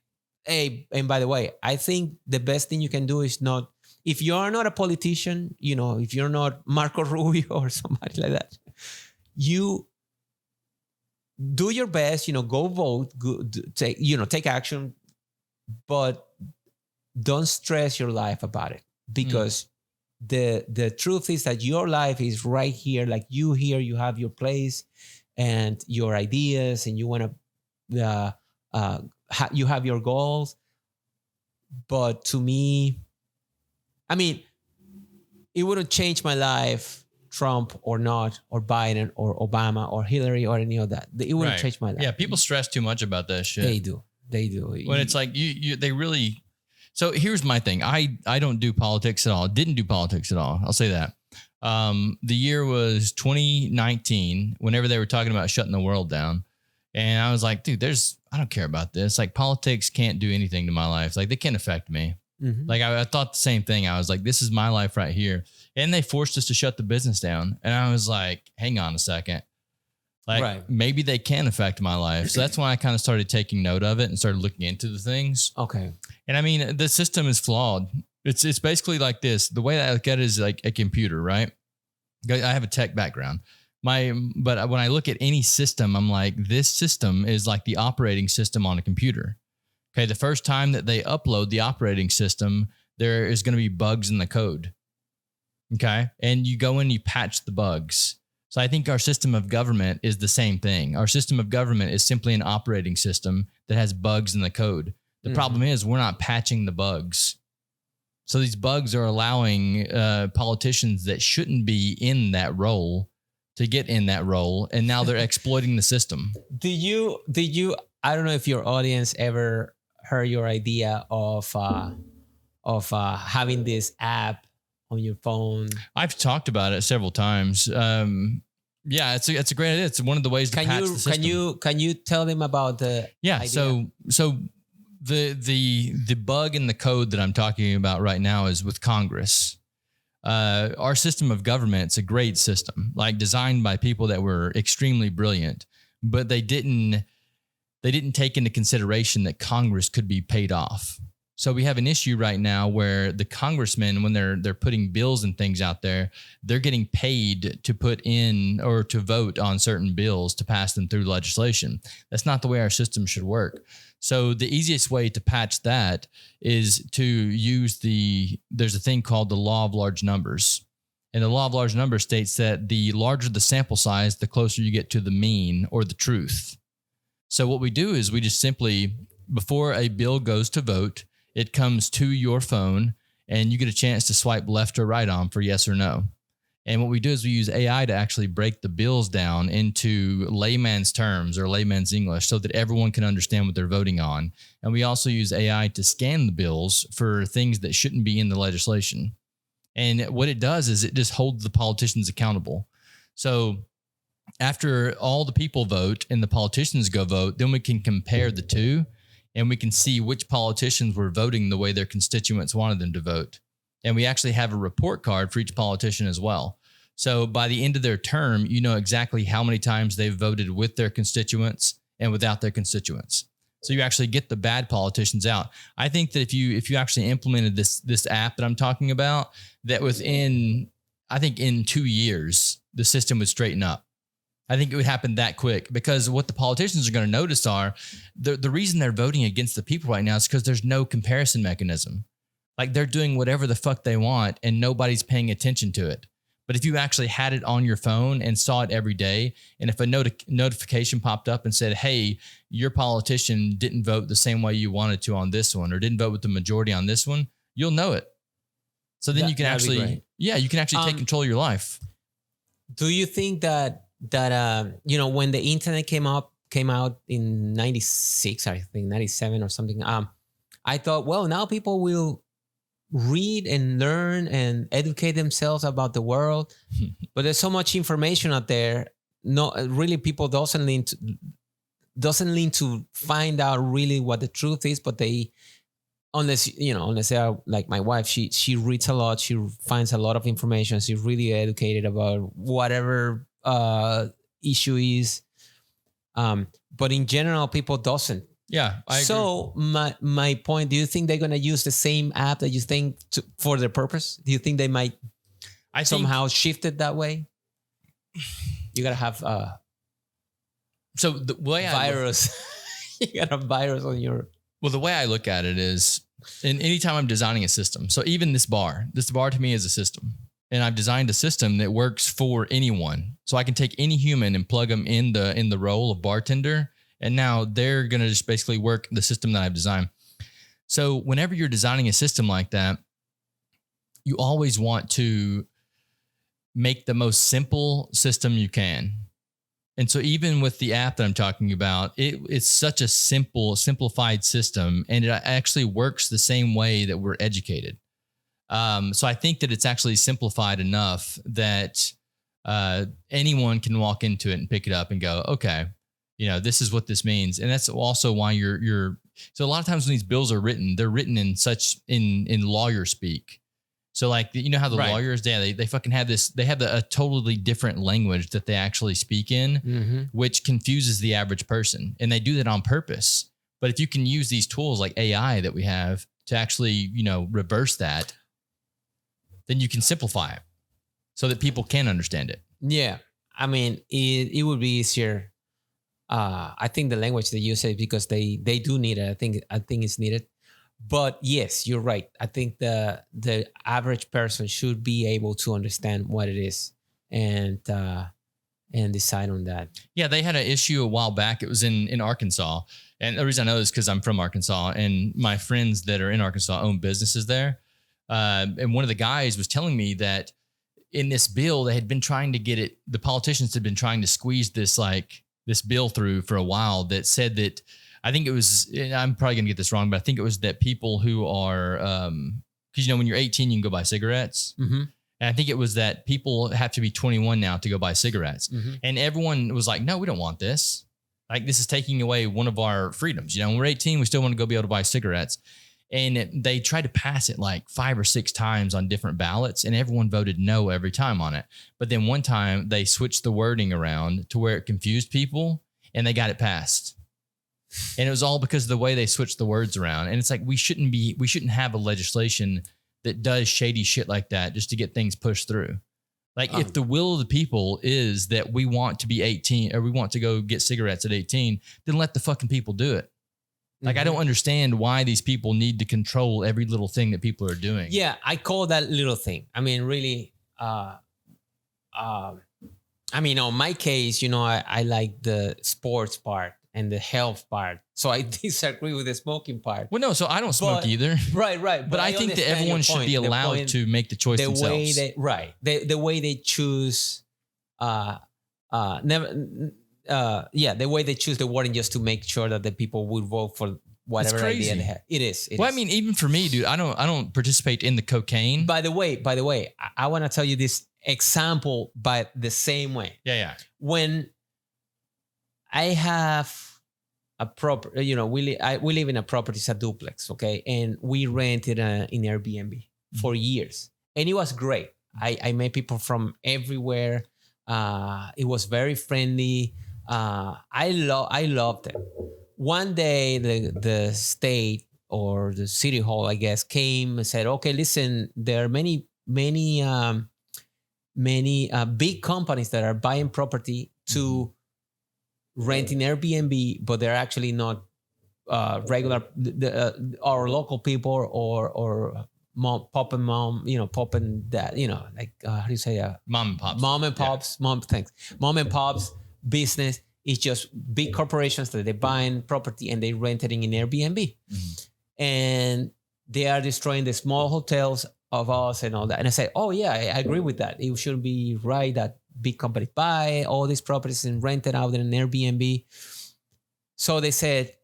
S3: and by the way, I think the best thing you can do is not, if you're not a politician, if you're not Marco Rubio or somebody like that, you do your best, go vote, take action, but don't stress your life about it, because the truth is that your life is right here. Like you have your place and your ideas, and you want to, you have your goals. But to me, it wouldn't change my life, Trump or not, or Biden or Obama or Hillary or any of that. It wouldn't change my life.
S2: Yeah, people stress too much about that shit.
S3: They do.
S2: When it's like they really. So here's my thing. I don't do politics at all. Didn't do politics at all. I'll say that. The year was 2019. Whenever they were talking about shutting the world down, and I was like, dude, I don't care about this. Like, politics can't do anything to my life. Like, they can't affect me. Mm-hmm. Like, I thought the same thing. I was like, this is my life right here. And they forced us to shut the business down. And I was like, hang on a second. Like, maybe they can affect my life. So that's when I kind of started taking note of it and started looking into the things.
S3: Okay.
S2: And the system is flawed. It's basically like this. The way that I look at it is like a computer, right? I have a tech background. But when I look at any system, I'm like, this system is like the operating system on a computer. Okay. The first time that they upload the operating system, there is going to be bugs in the code. Okay. And you go in, you patch the bugs. So I think our system of government is the same thing. Our system of government is simply an operating system that has bugs in the code. The problem is we're not patching the bugs. So these bugs are allowing politicians that shouldn't be in that role to get in that role. And now they're exploiting the system. Did you,
S3: I don't know if your audience ever heard your idea of having this app on your phone.
S2: I've talked about it several times. Yeah, it's a great idea. It's one of the ways to patch the system.
S3: Can you tell them about the idea?
S2: So the bug in the code that I'm talking about right now is with Congress. Our system of government is a great system, like designed by people that were extremely brilliant, but they didn't take into consideration that Congress could be paid off. So we have an issue right now where the congressmen, when they're putting bills and things out there, they're getting paid to put in or to vote on certain bills to pass them through legislation. That's not the way our system should work. So the easiest way to patch that is to use there's a thing called the law of large numbers. And the law of large numbers states that the larger the sample size, the closer you get to the mean or the truth. So what we do is we just simply, before a bill goes to vote, it comes to your phone and you get a chance to swipe left or right on for yes or no. And what we do is we use AI to actually break the bills down into layman's terms or layman's English so that everyone can understand what they're voting on. And we also use AI to scan the bills for things that shouldn't be in the legislation. And what it does is it just holds the politicians accountable. So after all the people vote and the politicians go vote, then we can compare the two. And we can see which politicians were voting the way their constituents wanted them to vote. And we actually have a report card for each politician as well. So by the end of their term, you know exactly how many times they've voted with their constituents and without their constituents. So you actually get the bad politicians out. I think that if you actually implemented this app that I'm talking about, that within, I think in 2 years, the system would straighten up. I think it would happen that quick, because what the politicians are going to notice are the reason they're voting against the people right now is because there's no comparison mechanism. Like, they're doing whatever the fuck they want and nobody's paying attention to it. But if you actually had it on your phone and saw it every day, and if a notification popped up and said, hey, your politician didn't vote the same way you wanted to on this one, or didn't vote with the majority on this one, you'll know it. So then you can actually, you can actually take control of your life.
S3: Do you think that when the internet came out in 96, I think 97 or something, I thought, well, now people will read and learn and educate themselves about the world. But there's so much information out there. No, really, people doesn't lean to find out really what the truth is. But unless they are like my wife, she reads a lot. She finds a lot of information. She's really educated about whatever issue is. But in general, people doesn't.
S2: Yeah. I
S3: so agree. My point, do you think they're going to use the same app that you think for their purpose? Do you think they might somehow shift it that way? You got to have
S2: so the way
S3: virus. You got a virus on your...
S2: Well, the way I look at it is, anytime I'm designing a system, so even this bar to me is a system. And I've designed a system that works for anyone. So I can take any human and plug them in the role of bartender. And now they're going to just basically work the system that I've designed. So whenever you're designing a system like that, you always want to make the most simple system you can. And so even with the app that I'm talking about, it's such a simplified system, and it actually works the same way that we're educated. So I think that it's actually simplified enough that anyone can walk into it and pick it up and go, okay, this is what this means. And that's also why so a lot of times when these bills are written, they're written in lawyer speak. So like, how the lawyers, they fucking have they have a totally different language that they actually speak in, which confuses the average person. And they do that on purpose. But if you can use these tools like AI that we have to actually, reverse that, then you can simplify it so that people can understand it.
S3: Yeah. I mean, it would be easier. I think the language they use it because they do need it. I think it's needed. But yes, you're right. I think the average person should be able to understand what it is and decide on that. Yeah,
S2: they had an issue a while back. It was in Arkansas. And the reason I know is because I'm from Arkansas, and my friends that are in Arkansas own businesses there. And one of the guys was telling me that in this bill, they had been trying to get it. The politicians had been trying to squeeze this bill through for a while that said that, I think it was, I'm probably going to get this wrong, but I think it was that people who are, because when you're 18, you can go buy cigarettes. Mm-hmm. And I think it was that people have to be 21 now to go buy cigarettes. Mm-hmm. And everyone was like, no, we don't want this. Like, this is taking away one of our freedoms. When we're 18, we still want to go be able to buy cigarettes. And they tried to pass it like 5 or 6 times on different ballots, and everyone voted no every time on it. But then one time they switched the wording around to where it confused people, and they got it passed. And it was all because of the way they switched the words around. And it's like, we shouldn't have a legislation that does shady shit like that just to get things pushed through. Like, if the will of the people is that we want to be 18 or we want to go get cigarettes at 18, then let the fucking people do it. Like, I don't understand why these people need to control every little thing that people are doing.
S3: Yeah, I call that little thing. I mean, really, on my case, I like the sports part and the health part. So I disagree with the smoking part.
S2: Well, no, so I don't smoke either.
S3: Right.
S2: But I think that everyone should be allowed to make the choice themselves.
S3: The way they choose, the way they choose the wording just to make sure that the people would vote for whatever idea they have. It is.
S2: I mean, even for me, dude, I don't participate in the cocaine.
S3: By the way, I want to tell you this example by the same way.
S2: Yeah.
S3: When I have a property, we live in a property, it's a duplex, okay? And we rented in Airbnb for years. And it was great. I met people from everywhere. It was very friendly. I loved it. One day, the state or the city hall, I guess, came and said, "Okay, listen, there are many big companies that are buying property to rent in Airbnb, but they're actually not regular our local people or pop and dad, like how do you say
S2: Mom and pops.
S3: Mom and pops, mom and pops business. It's just big corporations that they buying property and they rent it in Airbnb, and they are destroying the small hotels of us and all that. And I said, oh yeah, I agree with that. It should be right that big companies buy all these properties and rent it out in an Airbnb. So they said,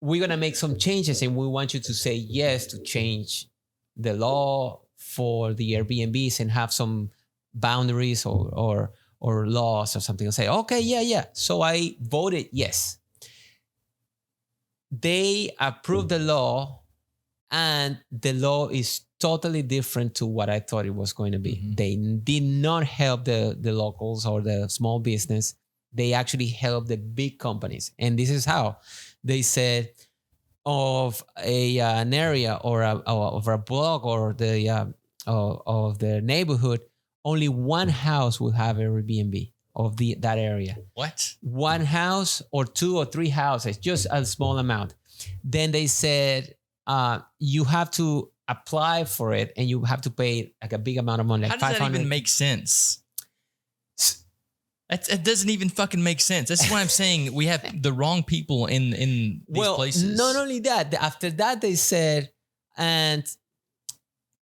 S3: we're going to make some changes and we want you to say yes to change the law for the Airbnbs and have some boundaries or laws or something. I say, okay, yeah. So I voted yes. They approved the law, and the law is totally different to what I thought it was going to be. They did not help the locals or the small business. They actually helped the big companies. And this is how they said of an area or of a block or of the neighborhood, only one house will have Airbnb of that area.
S2: What?
S3: One house or 2 or 3 houses, just a small amount. Then they said you have to apply for it and you have to pay like a big amount of money. Like
S2: how does that even make sense? It doesn't even fucking make sense. That's why I'm saying we have the wrong people in these places.
S3: Not only that, after that they said, and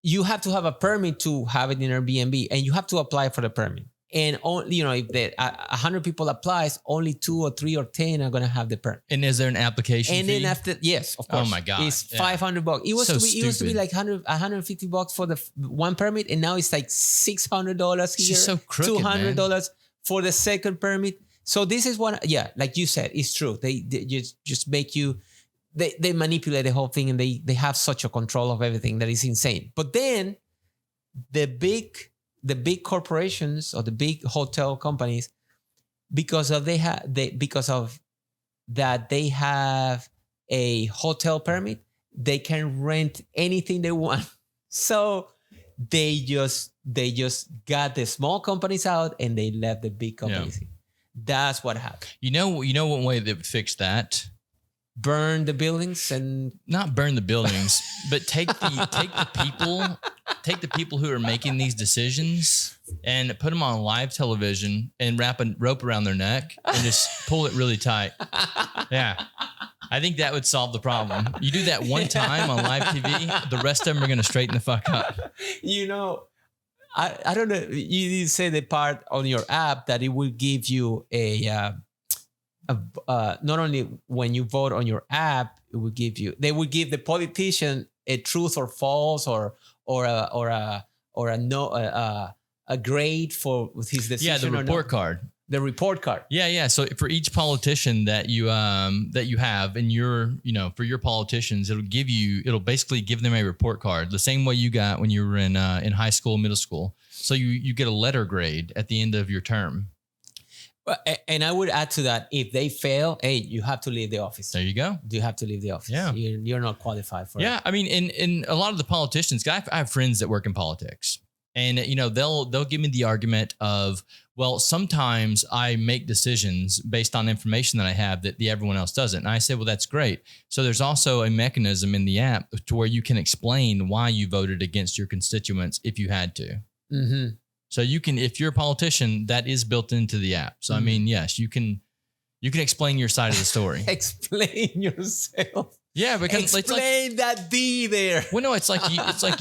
S3: you have to have a permit to have it in Airbnb, and you have to apply for the permit. And only, if 100 people applies, only 2 or 3 or 10 are gonna have the permit.
S2: And is there an application
S3: and
S2: fee?
S3: Then after, yes, of course.
S2: Oh my god,
S3: it's $500. It used to be like $150 for the one permit, and now it's like $600 here.
S2: It's so crooked,
S3: $200 for the second permit. So this is one, like you said, it's true. They just make you. They manipulate the whole thing, and they have such a control of everything that is insane. But then the big corporations or the big hotel companies, because of they have a hotel permit, they can rent anything they want. So they just got the small companies out and they left the big companies. Yeah. That's what happened.
S2: You know one way they would fix that?
S3: Burn the buildings and
S2: not burn the buildings, but take the people who are making these decisions and put them on live television and wrap a rope around their neck and just pull it really tight. Yeah. I think that would solve the problem. You do that one time on live TV, the rest of them are going to straighten the fuck up.
S3: I don't know. You say the part on your app that it will give you not only when you vote on your app, they will give the politician a truth or false or a grade for his decision.
S2: Yeah, the report card.
S3: The report card.
S2: Yeah. So for each politician that you have, and for your politicians, it'll basically give them a report card, the same way you got when you were in high school, middle school. So you get a letter grade at the end of your term.
S3: And I would add to that, if they fail, hey, you have to leave the office.
S2: There you go.
S3: You have to leave the office.
S2: Yeah.
S3: You're not qualified for it.
S2: Yeah. I mean, in a lot of the politicians, I have friends that work in politics, and, they'll give me the argument of, well, sometimes I make decisions based on information that I have that everyone else doesn't. And I say, well, that's great. So there's also a mechanism in the app to where you can explain why you voted against your constituents if you had to.
S3: Mm-hmm.
S2: So you can, if you're a politician, that is built into the app. So, I mean, yes, you can explain your side of the story.
S3: Explain yourself.
S2: Yeah, because
S3: explain that D there.
S2: Well, no, it's like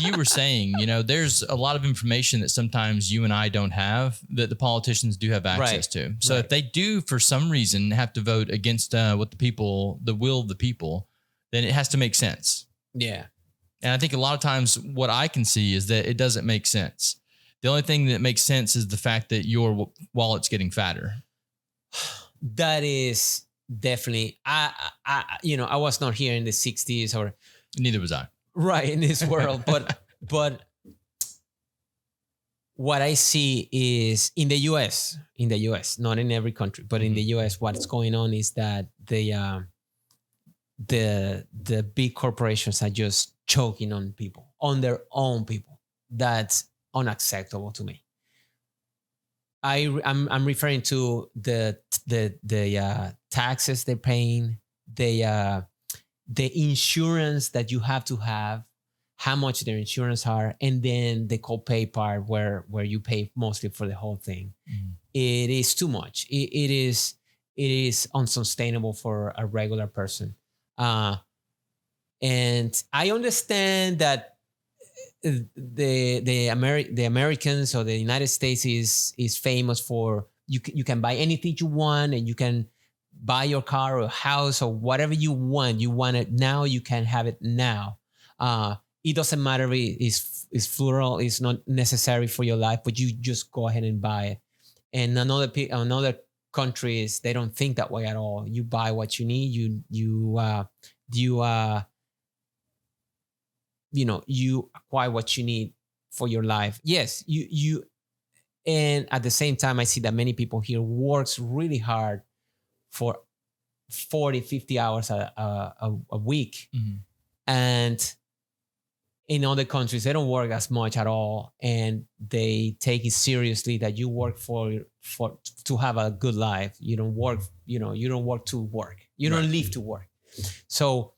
S2: you were saying, there's a lot of information that sometimes you and I don't have that the politicians do have access to. So if they do, for some reason, have to vote against the will of the people, then it has to make sense.
S3: Yeah.
S2: And I think a lot of times what I can see is that it doesn't make sense. The only thing that makes sense is the fact that your wallet's getting fatter.
S3: That is definitely, I was not here in the 60s or.
S2: Neither was I.
S3: Right, in this world. But what I see is in the US, not in every country, but in the US, what's going on is that the big corporations are just choking on people, on their own people. That's unacceptable to me. I'm referring to the taxes they're paying, the insurance that you have to have, how much their insurance are, and then the copay part where you pay mostly for the whole thing. It is too much. It is unsustainable for a regular person. And I understand that the Americans or the United States is famous for you can buy anything you want, and you can buy your car or house or whatever you want. You want it now, you can have it now. It doesn't matter if it's plural, it's not necessary for your life, but you just go ahead and buy it. And another countries, they don't think that way at all. You buy what you need. You acquire what you need for your life. Yes, you and at the same time, I see that many people here works really hard for 40, 50 hours a week. And in other countries, they don't work as much at all, and they take it seriously that you work for to have a good life. You don't work, you don't work to work. You don't live to work. So,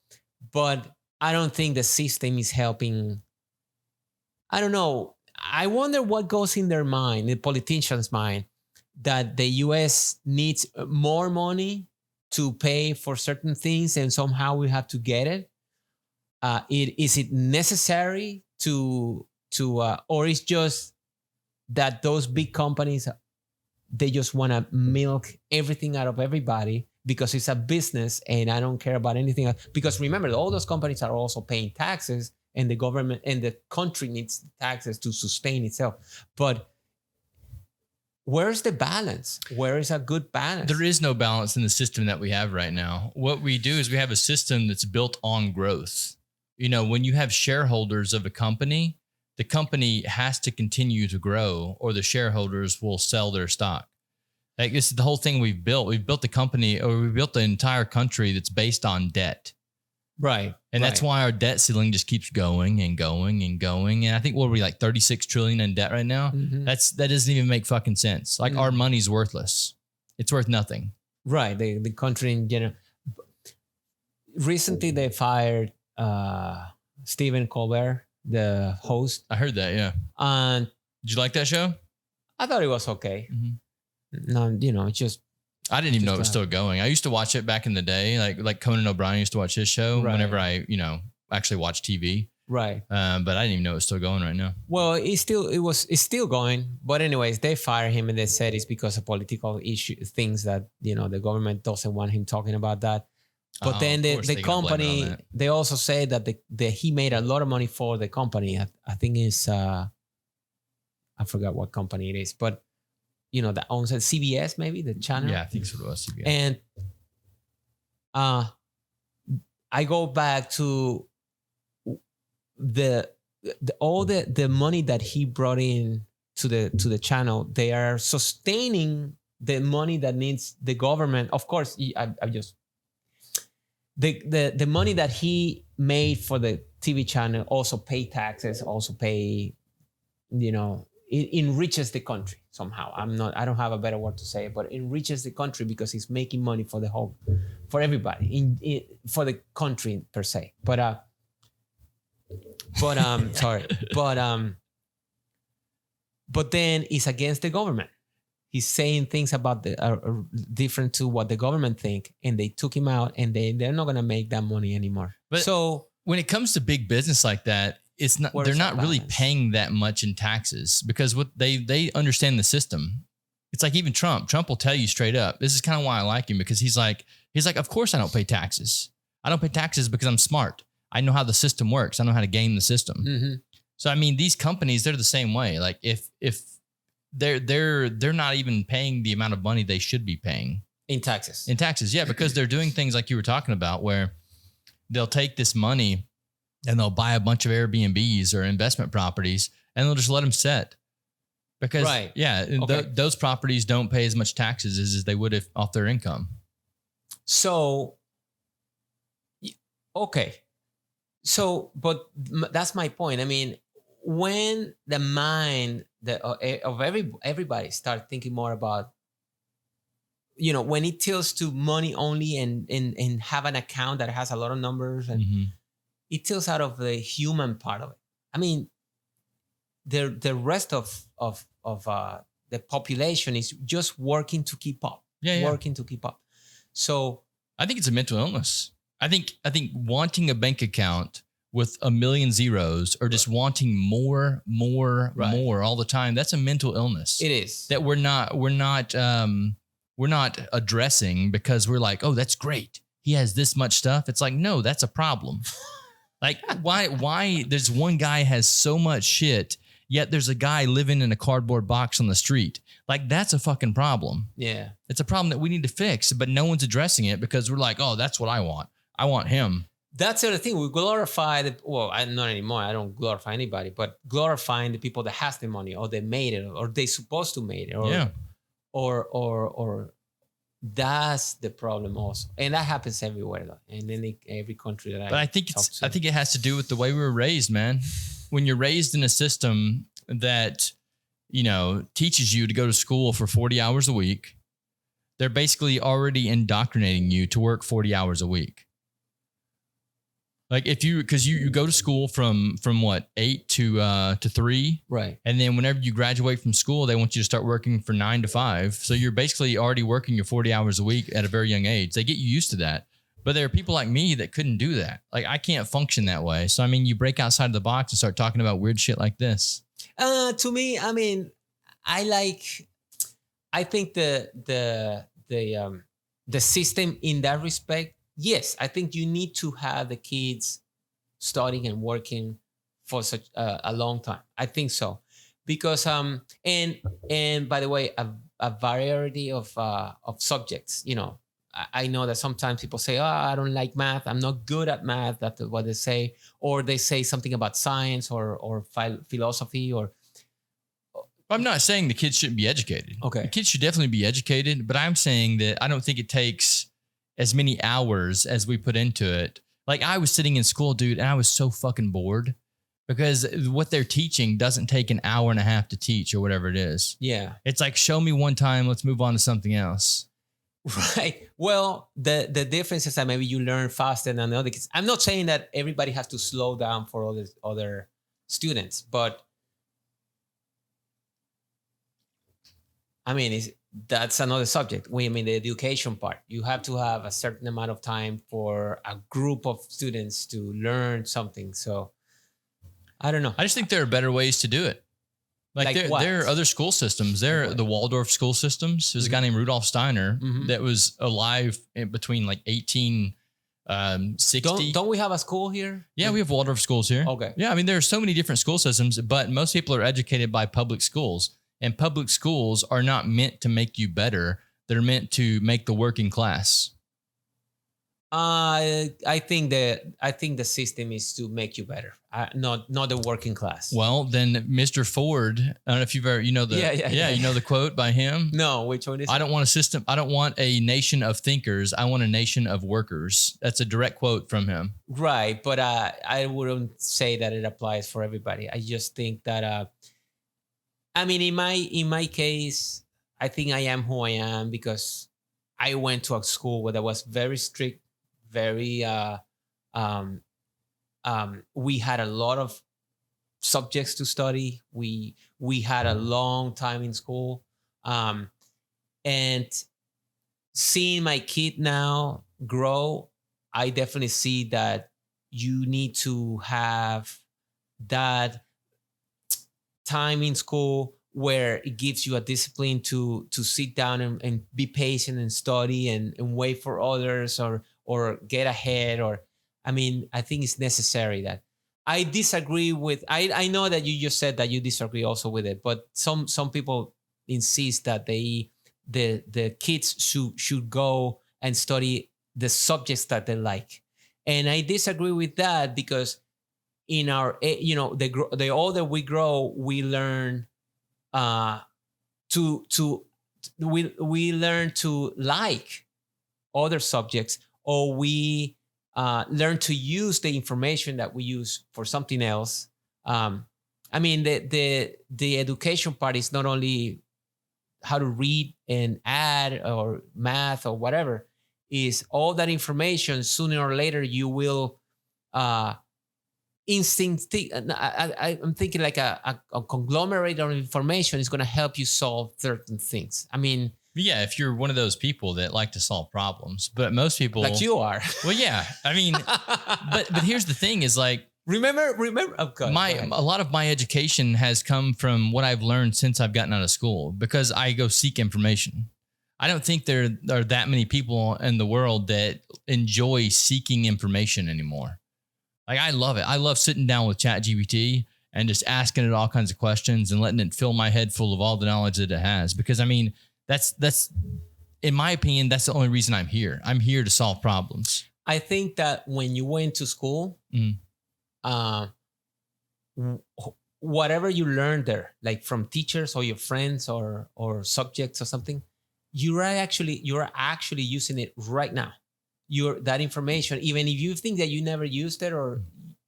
S3: but I don't think the system is helping. I don't know. I wonder what goes in their mind, the politicians' mind, that the US needs more money to pay for certain things, and somehow we have to get it. Is it necessary to or it's just that those big companies, they just want to milk everything out of everybody because it's a business, and I don't care about anything else. Because remember, all those companies are also paying taxes, and the government and the country needs taxes to sustain itself. But where's the balance? Where is a good balance?
S2: There is no balance in the system that we have right now. What we do is we have a system that's built on growth. When you have shareholders of a company, the company has to continue to grow, or the shareholders will sell their stock. Like, this is the whole thing we've built. We've built the company, or we built the entire country that's based on debt.
S3: Right.
S2: And that's why our debt ceiling just keeps going and going and going. And I think what are we, like 36 trillion in debt right now? That doesn't even make fucking sense. Like, our money's worthless. It's worth nothing.
S3: Right. The country in general. Recently, they fired Stephen Colbert, the host.
S2: I heard that, yeah.
S3: And
S2: did you like that show?
S3: I thought it was okay. No, just
S2: I didn't even know it was still going. I used to watch it back in the day, like Conan O'Brien used to watch his show whenever I, actually watched TV.
S3: Right.
S2: But I didn't even know it was still going right now.
S3: Well, it's still going. But anyways, they fired him, and they said it's because of political things that, the government doesn't want him talking about that. But then the company, they also say that he made a lot of money for the company. I think it's, I forgot what company it is, but, that owns it, CBS, maybe, the channel.
S2: Yeah, I think so, it was CBS.
S3: And I go back to all the money that he brought in to the channel. They are sustaining the money that needs the government. Of course, the money that he made for the TV channel also pay taxes, also pay, it enriches the country somehow. I don't have a better word to say, but it enriches the country because he's making money for for everybody, for the country per se. But then it's against the government. He's saying things about different to what the government think, and they took him out, and they're not going to make that money anymore.
S2: But so when it comes to big business like that, it's not, they're not really paying that much in taxes, because what they understand the system. It's like even Trump will tell you straight up. This is kind of why I like him, because he's like, of course I don't pay taxes. I don't pay taxes because I'm smart. I know how the system works. I know how to game the system. So, I mean, these companies, they're the same way. Like if they're not even paying the amount of money they should be paying
S3: in taxes.
S2: Yeah, because they're doing things like you were talking about, where they'll take this money and they'll buy a bunch of Airbnbs or investment properties, and they'll just let them sit. because
S3: Right.
S2: those properties don't pay as much taxes as they would if off their income.
S3: So, okay. So, but that's my point. I mean, when the mind of everybody start thinking more about, when it tilts to money only and have an account that has a lot of numbers, and it tilts out of the human part of it. I mean, the rest of the population is just working to keep up, working to keep up. So
S2: I think it's a mental illness. I think wanting a bank account with a million zeros or just wanting more all the time, that's a mental illness.
S3: It is.
S2: That we're not addressing because we're like, oh, that's great, he has this much stuff. It's like, no, that's a problem. Like, why there's one guy has so much shit, yet there's a guy living in a cardboard box on the street. Like, that's a fucking problem.
S3: Yeah.
S2: It's a problem that we need to fix, but no one's addressing it because we're like, oh, that's what I want. I want him.
S3: That's the other thing. We glorify not anymore. I don't glorify anybody, but glorifying the people that has the money, or they made it, or they supposed to made it, or that's the problem also. And that happens everywhere, though. And in every country that
S2: I think it has to do with the way we were raised, man. When you're raised in a system that, teaches you to go to school for 40 hours a week, they're basically already indoctrinating you to work 40 hours a week. Like, because you go to school from what, 8 to 3,
S3: right? And
S2: then whenever you graduate from school, they want you to start working for 9 to 5. So you're basically already working your 40 hours a week at a very young age. They get you used to that. But there are people like me that couldn't do that. Like, I can't function that way. So I mean, you break outside of the box and start talking about weird shit like this.
S3: To me, I mean, I think the system in that respect. Yes, I think you need to have the kids studying and working for such a long time. I think so, because and by the way, a variety of subjects. I know that sometimes people say, "Oh, I don't like math. I'm not good at math." That's what they say, or they say something about science or philosophy. Or
S2: I'm not saying the kids shouldn't be educated.
S3: Okay,
S2: the kids should definitely be educated, but I'm saying that I don't think it takes as many hours as we put into it. Like, I was sitting in school, dude, and I was so fucking bored because what they're teaching doesn't take an hour and a half to teach or whatever it is.
S3: Yeah.
S2: It's like, show me one time, let's move on to something else.
S3: Right. Well, the difference is that maybe you learn faster than the other kids. I'm not saying that everybody has to slow down for other students, but I mean, that's another subject. The education part. You have to have a certain amount of time for a group of students to learn something. So, I don't know.
S2: I just think there are better ways to do it. Like there are other school systems. There are the Waldorf school systems. There's a guy named Rudolf Steiner that was alive in between like 1860.
S3: Don't we have a school here?
S2: Yeah, we have Waldorf schools here.
S3: Okay.
S2: Yeah, I mean, there are so many different school systems, but most people are educated by public schools. And public schools are not meant to make you better. They're meant to make the working class.
S3: I think the system is to make you better, not the working class.
S2: Well, then Mr. Ford, I don't know if you've ever, you know the quote by him.
S3: No, which one is?
S2: I don't want a system. I don't want a nation of thinkers. I want a nation of workers. That's a direct quote from him.
S3: Right, but I wouldn't say that it applies for everybody. I just think that. I mean, in my case, I think I am who I am because I went to a school where that was very strict, very. We had a lot of subjects to study. We had a long time in school, and seeing my kid now grow, I definitely see that you need to have that time in school where it gives you a discipline to sit down and be patient and study and wait for others or get ahead. Or I mean, I think it's necessary. That I disagree with. I know that you just said that you disagree also with it, but some people insist that the kids should go and study the subjects that they like, and I disagree with that because in our, the older we grow, we learn we learn to like other subjects, or we learn to use the information that we use for something else. I mean, the education part is not only how to read and add or math or whatever. Is all that information sooner or later you will I'm thinking like a conglomerate of information is going to help you solve certain things. I mean,
S2: yeah, if you're one of those people that like to solve problems, but most people
S3: like you are.
S2: Well, yeah, I mean, but here's the thing: is like
S3: remember.
S2: A lot of my education has come from what I've learned since I've gotten out of school, because I go seek information. I don't think there are that many people in the world that enjoy seeking information anymore. Like, I love it. I love sitting down with ChatGPT and just asking it all kinds of questions and letting it fill my head full of all the knowledge that it has. Because, I mean, that's in my opinion, that's the only reason I'm here. I'm here to solve problems.
S3: I think that when you went to school, whatever you learned there, like from teachers or your friends or subjects or something, you're actually using it right now. That information, even if you think that you never used it, or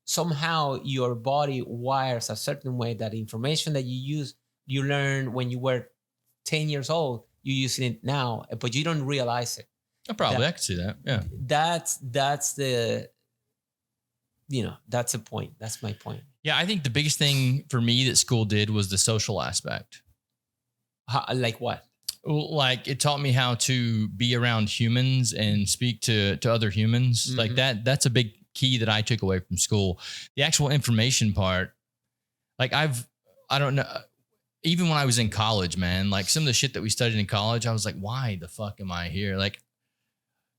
S3: somehow your body wires a certain way, that information that you learned when you were 10 years old, you're using it now, but you don't realize it.
S2: I can see that. Yeah.
S3: That's the point. That's my point.
S2: Yeah. I think the biggest thing for me that school did was the social aspect.
S3: Like what?
S2: Like, it taught me how to be around humans and speak to other humans. Mm-hmm. Like that's a big key that I took away from school. The actual information part, like I don't know, even when I was in college, man, like some of the shit that we studied in college, I was like, why the fuck am I here? Like,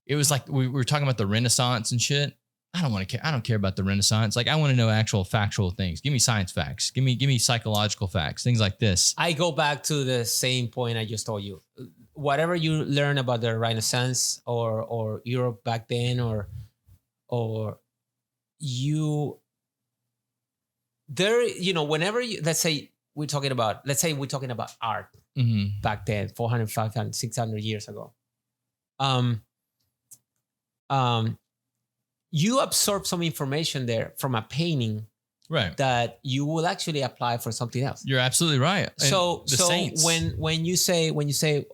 S2: it was like we were talking about the Renaissance and shit. I don't want to care. I don't care about the Renaissance. Like, I want to know actual factual things. Give me science facts. Give me psychological facts, things like this.
S3: I go back to the same point I just told you. Whatever you learn about the Renaissance or Europe back then, or you there, whenever you, let's say we're talking about art back then, 400, 500, 600 years ago. You absorb some information there from a painting,
S2: right,
S3: that you will actually apply for something else.
S2: You're absolutely right.
S3: So when you say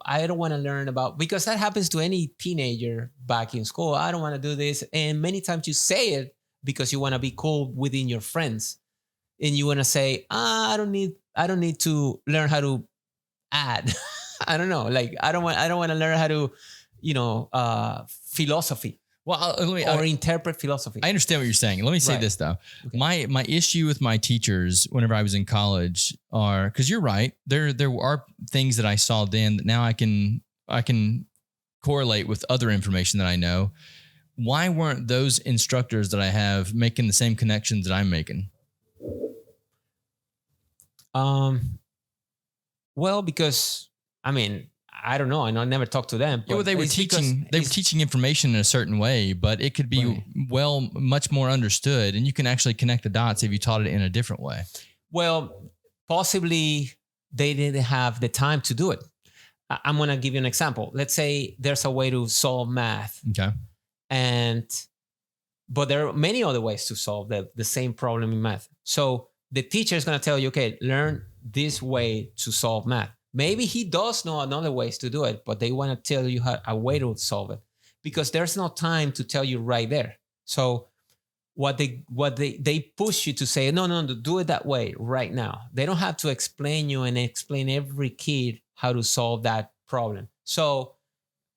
S3: I don't want to learn about, because that happens to any teenager back in school, I don't want to do this, and many times you say it because you want to be cool within your friends, and you want to say, I don't need to learn how to add. I don't know, like I don't want to learn how to philosophy.
S2: Well,
S3: interpret philosophy.
S2: I understand what you're saying. Let me say this though. Okay. My issue with my teachers whenever I was in college are, because you're right, there are things that I saw then that now I can correlate with other information that I know. Why weren't those instructors that I have making the same connections that I'm making?
S3: Well, because I don't know. I never talked to them.
S2: Yeah, well, they were teaching information in a certain way, but it could be much more understood, and you can actually connect the dots if you taught it in a different way. Well,
S3: possibly they didn't have the time to do it. I'm going to give you an example. Let's say there's a way to solve math.
S2: Okay.
S3: But there are many other ways to solve the same problem in math. So the teacher is going to tell you, okay, learn this way to solve math. Maybe he does know another ways to do it, but they want to tell you a way to solve it, because there's no time to tell you right there. So what they push you to say, no, do it that way right now. They don't have to explain every kid how to solve that problem. So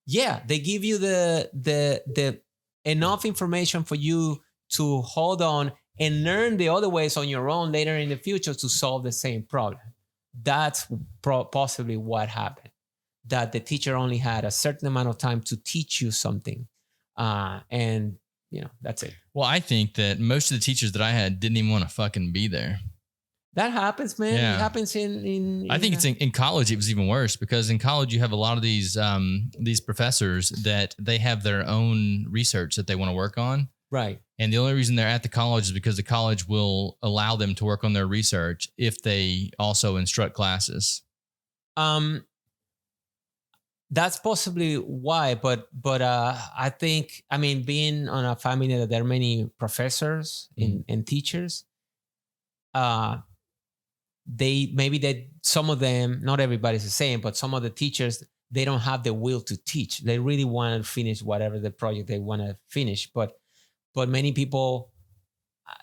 S3: yeah, they give you the enough information for you to hold on and learn the other ways on your own later in the future to solve the same problem. That's possibly what happened, that the teacher only had a certain amount of time to teach you something. And that's it.
S2: Well, I think that most of the teachers that I had didn't even want to fucking be there.
S3: That happens, man. Yeah. It happens in
S2: I think it's in college. It was even worse, because in college you have a lot of these professors that they have their own research that they want to work on.
S3: Right.
S2: And the only reason they're at the college is because the college will allow them to work on their research if they also instruct classes.
S3: That's possibly why, but I think, I mean, being on a family that there are many professors and teachers, some of them, not everybody's the same, but some of the teachers, they don't have the will to teach. They really want to finish whatever the project they want to finish. But many people,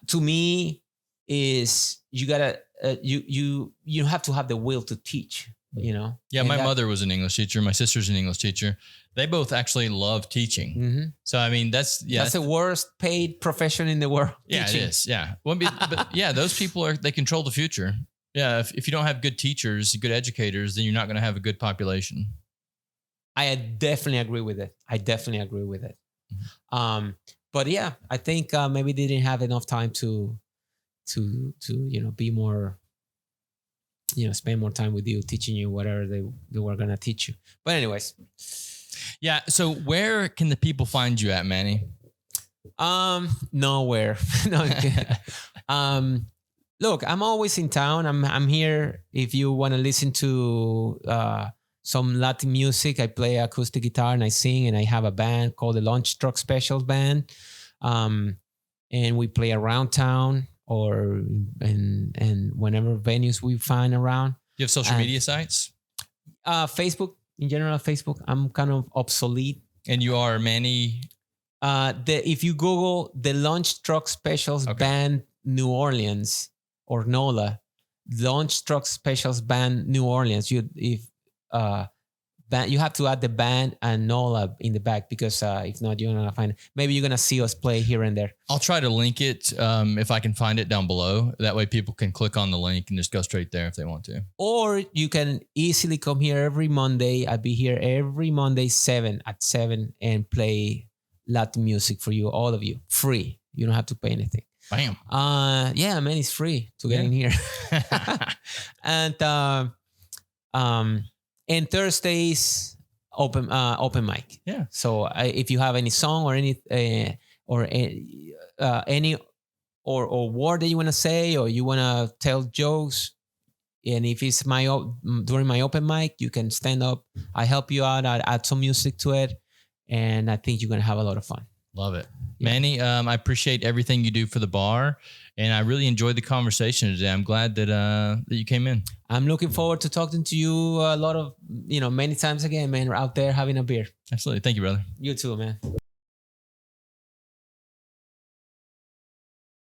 S3: to me, is you gotta you have to have the will to teach.
S2: Yeah, and my mother was an English teacher. My sister's an English teacher. They both actually love teaching. Mm-hmm. So I mean, that's
S3: the worst paid profession in the world.
S2: Yeah, teaching. It is. Yeah, well, but yeah, those people they control the future. Yeah, if you don't have good teachers, good educators, then you're not going to have a good population.
S3: I definitely agree with it. Mm-hmm. But yeah, I think maybe they didn't have enough time to be more, spend more time with you, teaching you whatever they were going to teach you. But anyways.
S2: Yeah. So where can the people find you at, Manny?
S3: Nowhere. No. Look, I'm always in town. I'm here. If you want to listen to some Latin music, I play acoustic guitar and I sing, and I have a band called the Lunch Truck Specials Band. And we play around town or and whenever venues we find around.
S2: You have social media sites?
S3: Facebook, in general, Facebook. I'm kind of obsolete.
S2: And you are Manny?
S3: If you Google the Lunch Truck Specials Band New Orleans or NOLA, Lunch Truck Specials Band New Orleans, you have to add the band and NOLA in the back, because if not, you're gonna find it. Maybe you're gonna see us play here and there.
S2: I'll try to link it if I can find it down below. That way people can click on the link and just go straight there if they want to.
S3: Or you can easily come here every Monday. I'll be here every Monday at 7 and play Latin music for you, all of you, free. You don't have to pay anything.
S2: Bam.
S3: Yeah, man, it's free to get in here. And Thursdays open mic.
S2: Yeah.
S3: So if you have any song or any word that you want to say, or you want to tell jokes, and if it's during my open mic, you can stand up. I help you out. I add some music to it, and I think you're gonna have a lot of fun.
S2: Love it. Yeah. Manny, I appreciate everything you do for the bar, and I really enjoyed the conversation today. I'm glad that you came in.
S3: I'm looking forward to talking to you many times again, man. We're out there having a beer.
S2: Absolutely. Thank you, brother.
S3: You too, man.